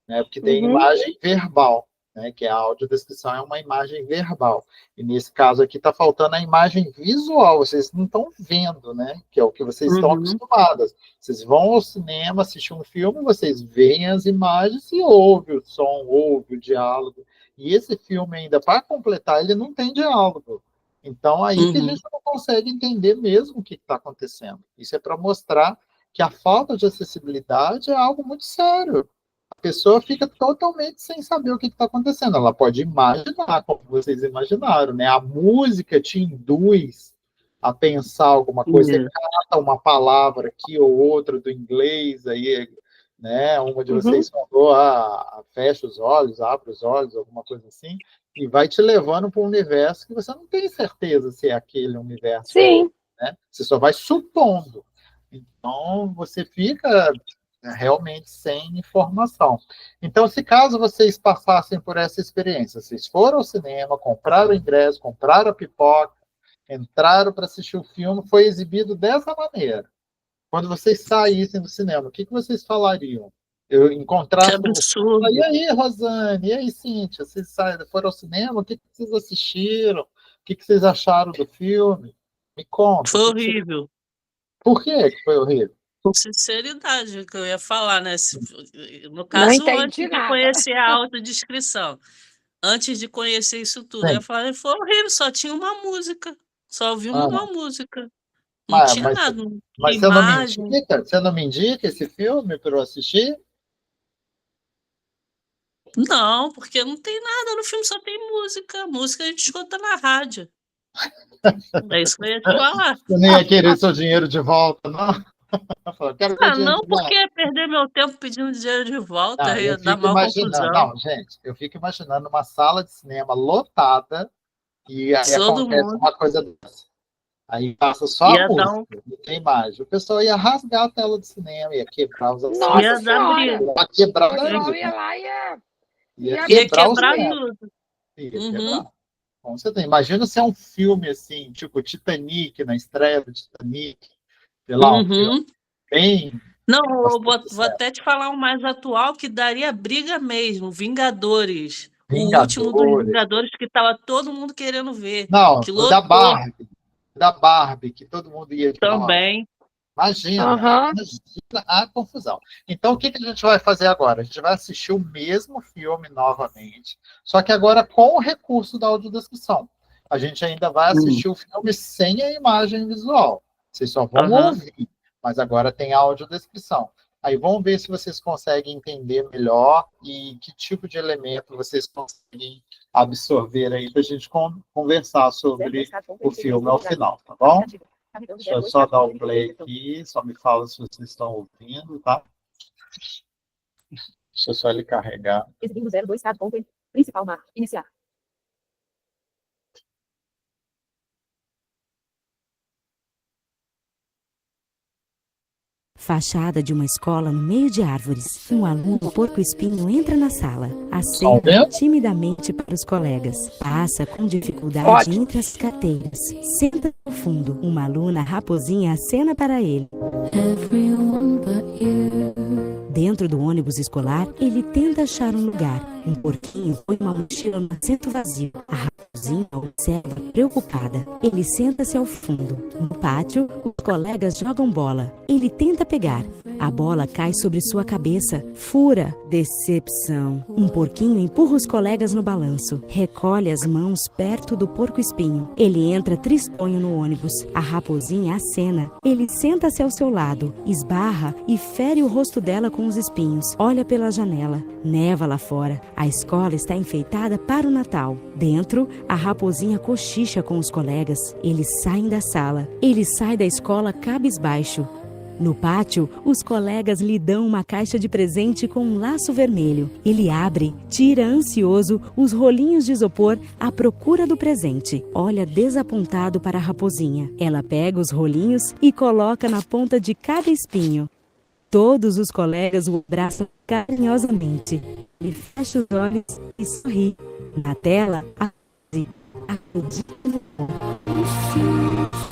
né? Porque tem Uhum. imagem verbal, né? Que a audiodescrição é uma imagem verbal. E nesse caso aqui está faltando a imagem visual, vocês não estão vendo, né? Que é o que vocês estão Uhum. acostumados. Vocês vão ao cinema, assistir um filme, vocês veem as imagens e ouvem o som, ouvem o diálogo. E esse filme ainda, para completar, ele não tem diálogo. Então, aí que a Uhum. gente não consegue entender mesmo o que está acontecendo. Isso é para mostrar que a falta de acessibilidade é algo muito sério. A pessoa fica totalmente sem saber o que está acontecendo. Ela pode imaginar, como vocês imaginaram, né? A música te induz a pensar alguma coisa. Você Isso. cata uma palavra aqui ou outra do inglês, aí, né? Uma de Uhum. vocês falou, fecha os olhos, abre os olhos, alguma coisa assim, e vai te levando para um universo que você não tem certeza se é aquele universo ou Sim. outro, né? Você só vai supondo. Então, você fica realmente sem informação. Então, se caso vocês passassem por essa experiência, vocês foram ao cinema, compraram o ingresso, compraram a pipoca, entraram para assistir o filme, foi exibido dessa maneira. Quando vocês saíssem do cinema, o que que vocês falariam? Eu Que encontrasse com você, e absurdo. aí, Rosane, e aí, Cíntia, vocês foram ao cinema, o que que vocês assistiram? O que que vocês acharam do filme? Me conta, Foi horrível. por que que foi horrível? Com sinceridade, o que eu ia falar, né? No Não caso, antes entendi de nada. conhecer a autodescrição. antes de conhecer isso tudo. Aí Sim. eu falei, foi horrível, só tinha uma música. Só ouvimos Ah, uma música. Não tinha mas nada, não tinha mas você não me imagem. indica? Você não me indica esse filme para eu assistir? Não, porque não tem nada no filme, só tem música. Música a gente escuta na rádio. É isso que eu ia te falar. Você nem ia querer seu dinheiro de volta, não? Eu falei, quero meu Ah, dinheiro não, de volta. porque ia perder meu tempo pedindo dinheiro de volta, Não, ia eu dar fico maior imaginando. confusão. Não, gente, eu fico imaginando uma sala de cinema lotada e aí Todo acontece mundo uma coisa dessa. Aí passa só a ia dar música, não tem imagem. O pessoal ia rasgar a tela do cinema, ia quebrar os assentos, Nossa ia dar Senhora! briga, ia quebrar O pessoal tudo. ia lá e Ia ia ia quebrar o quebrar cinema. tudo. Ia Uhum. quebrar. Bom, você tem. Imagina se é um filme assim, tipo Titanic, na estreia do Titanic, sei lá, um filme Uhum. bem. Não, eu vou bastante até te falar um mais atual que daria briga mesmo, Vingadores. O último dos Vingadores. Vingadores que estava todo mundo querendo ver, Não, que o da lotou Barbie. Da Barbie, que todo mundo ia de rosa. também. Imagina a confusão. Então, o que a gente vai fazer agora? A gente vai assistir o mesmo filme novamente, só que agora com o recurso da audiodescrição. A gente ainda vai assistir o filme sem a imagem visual. Vocês só vão Aham. ouvir, mas agora tem a audiodescrição. Aí vamos ver se vocês conseguem entender melhor e que tipo de elemento vocês conseguem absorver aí para a gente conversar sobre o filme ao final, tá bom? Deixa eu só dar o play aqui, só me fala se vocês estão ouvindo, tá? Deixa eu só ele carregar. Exibindo 02 estado ponto principal mar. Iniciar. Fachada de uma escola no meio de árvores. Um aluno porco-espinho entra na sala. Estão Acena vendo? timidamente para os colegas. Passa com dificuldade Ótimo. entre as carteiras. Senta no fundo. Uma aluna raposinha acena para ele. Everyone but you. Dentro do ônibus escolar, ele tenta achar um lugar. Um porquinho põe uma mochila no assento vazio. A raposinha observa preocupada. Ele senta-se ao fundo. No pátio, os colegas jogam bola. Ele tenta pegar. A bola cai sobre sua cabeça. Fura. Decepção. Um porquinho empurra os colegas no balanço. Recolhe as mãos perto do porco-espinho. Ele entra tristonho no ônibus. A raposinha acena. Ele senta-se ao seu lado. Esbarra e fere o rosto dela com os espinhos. Olha pela janela. Neva lá fora. A escola está enfeitada para o Natal. Dentro, a raposinha cochicha com os colegas. Eles saem da sala. Ele sai da escola cabisbaixo. No pátio, os colegas lhe dão uma caixa de presente com um laço vermelho. Ele abre, tira ansioso os rolinhos de isopor à procura do presente. Olha desapontado para a raposinha. Ela pega os rolinhos e coloca na ponta de cada espinho. Todos os colegas o abraçam carinhosamente. Ele fecha os olhos e sorri. Na tela, acredita no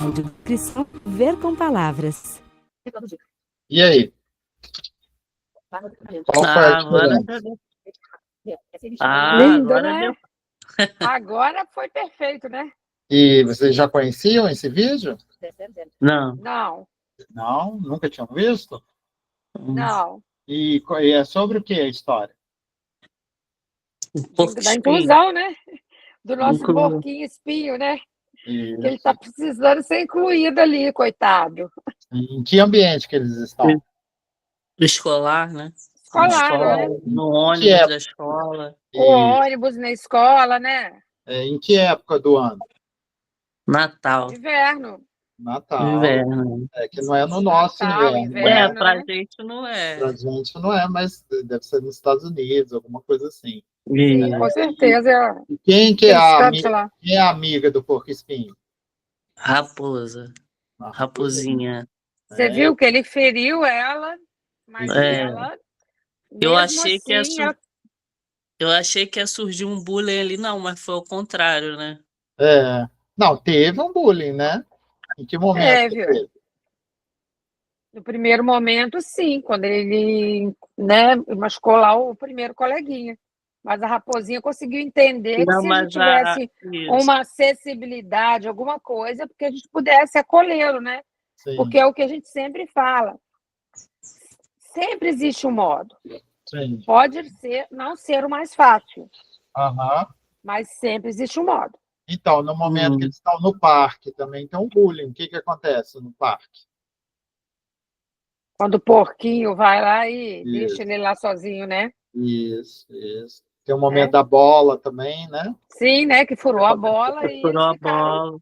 audiodescrição, ver com palavras. Reproduzir. E aí? Barra do documento. Qual foi a Agora diferença? já deu. Essa é Lindo, Agora né? deu. Agora foi perfeito, né? E vocês já conheciam esse vídeo? 000. Não. Não, Não, nunca tinham visto? não. E é sobre o que a história? Porco Da espinho. inclusão, né? Do nosso Inclusão. porquinho espinho, né? E Que ele está precisando ser incluído ali, coitado. em que ambiente que eles estão? Escolar, né? Escolar, né? No Que ônibus é? da escola. O ônibus na escola, né? Em que época do ano? Natal. Inverno. Natal. Inverno. É que não é no nosso Natal, inverno. inverno. Pra né? gente não é. Pra gente não é, mas deve ser nos Estados Unidos, alguma coisa assim. Sim, com certeza. E quem que é Aqueles a, cantos lá. quem é a amiga do porco-espinho? Raposa. A Raposinha. Você viu que ele feriu ela, mas É. ela. Eu mesmo achei que ia assim, ela- Eu achei que ia surgir um bullying ali, não, mas foi o contrário, né? É. Não, teve um bullying, né? Em que momento que Teve. teve? No primeiro momento, sim, quando ele, né, machucou lá o primeiro coleguinha. Mas a raposinha conseguiu entender que Não, se a mas gente tivesse isso. uma acessibilidade, alguma coisa, porque a gente pudesse acolhê-lo, né? Sim, Porque é o que a gente sempre fala. Sempre existe um modo. sim. Pode ser, não ser o mais fácil, Aham. Mas sempre existe um modo. Então, no momento que eles estão no parque, também tem um bullying. O que acontece no parque? Quando o porquinho vai lá e Isso. deixa ele lá sozinho, né? Isso. Tem o momento da bola também, né? Sim, né? Que furou a bola e Furou eles a ficaram bola.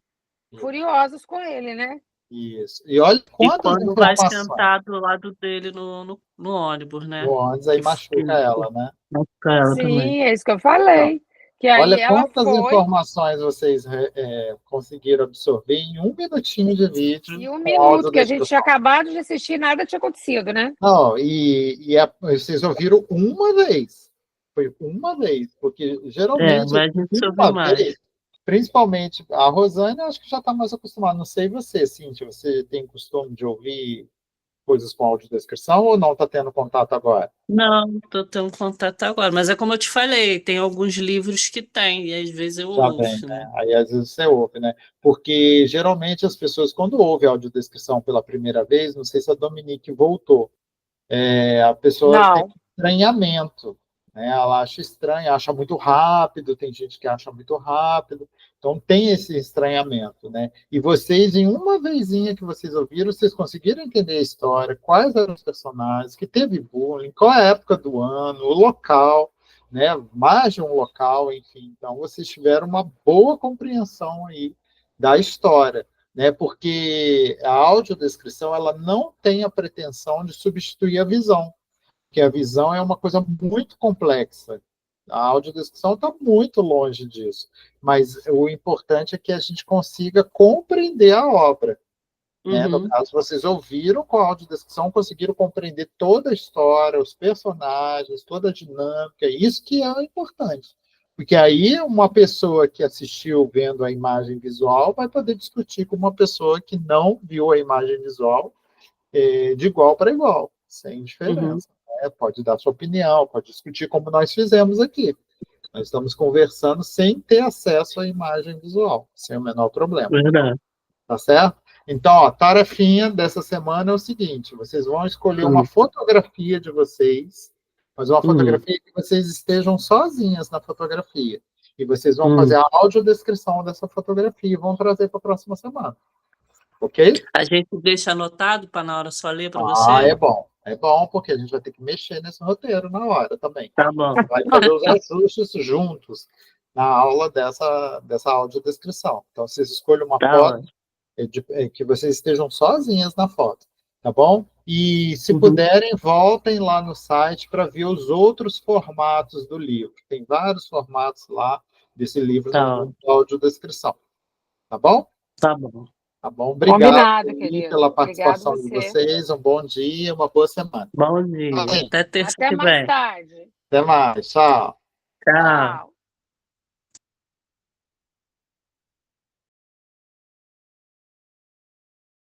furiosos com ele, né? Isso. E olha E quantas quando vai informações sentar do lado dele no ônibus, né? no ônibus, aí Que machuca ela, né? machuca ela também. Sim, é isso que eu falei. Que aí Olha ela quantas foi informações vocês conseguiram absorver em 1 minutinho de vídeo e um com minuto que a gente tinha audiodescrição. acabado de assistir, nada tinha acontecido, né? Não, vocês ouviram uma vez. Foi uma vez, porque geralmente Mas a gente ouve uma mais. vez, principalmente a Rosane, acho que já está mais acostumada. Não sei você, Cíntia, você tem costume de ouvir coisas com audiodescrição ou não está tendo contato agora? Não, tô tendo contato agora. Mas é como eu te falei, tem alguns livros que tem, e às vezes eu Já vem, ouço, né? né? Aí às vezes você ouve, né? Porque geralmente as pessoas, quando ouvem a audiodescrição pela primeira vez, não sei se a Dominique voltou, a pessoa tem Não. estranhamento, né? Ela acha estranho, acha muito rápido, tem gente que acha muito rápido, então tem esse estranhamento, né? E vocês, em uma vezinha que vocês ouviram, vocês conseguiram entender a história, quais eram os personagens, que teve bullying, qual é a época do ano, o local, né? Mais de um local, enfim. Então, vocês tiveram uma boa compreensão aí da história, né? Porque a audiodescrição ela não tem a pretensão de substituir a visão, porque a visão é uma coisa muito complexa. A audiodescrição está muito longe disso, mas o importante é que a gente consiga compreender a obra. Né? No Uhum. caso, vocês ouviram com a audiodescrição, conseguiram compreender toda a história, os personagens, toda a dinâmica, isso que é o importante. Porque aí uma pessoa que assistiu vendo a imagem visual vai poder discutir com uma pessoa que não viu a imagem visual de igual para igual, sem Uhum. diferença. Né? Pode dar sua opinião, pode discutir como nós fizemos aqui. Nós estamos conversando sem ter acesso à imagem visual, sem o menor problema. Verdade. Tá certo? Então, ó, a tarefinha dessa semana é o seguinte: vocês vão escolher uma fotografia de vocês, mas uma fotografia que vocês estejam sozinhas na fotografia. E vocês vão fazer a audiodescrição dessa fotografia e vão trazer para a próxima semana. Ok? A gente deixa anotado para na hora só ler para Ah, você? é bom. É bom, porque a gente vai ter que mexer nesse roteiro na hora também. Tá bom. Vai fazer os ajustes juntos na aula dessa audiodescrição. Então, vocês escolhem uma Tá foto ótimo. que vocês estejam sozinhas na foto, tá bom? E se Uhum. puderem, voltem lá no site para ver os outros formatos do livro. Tem vários formatos lá desse livro Tá no audiodescrição. Tá bom? Tá bom. Tá bom? Obrigado Combinado, aí querido. pela Obrigado participação de você. vocês. Um bom dia, uma boa semana. Bom dia. Amém. Até terça Até que mais vem. tarde. Até mais. Tchau. Tchau. Tchau.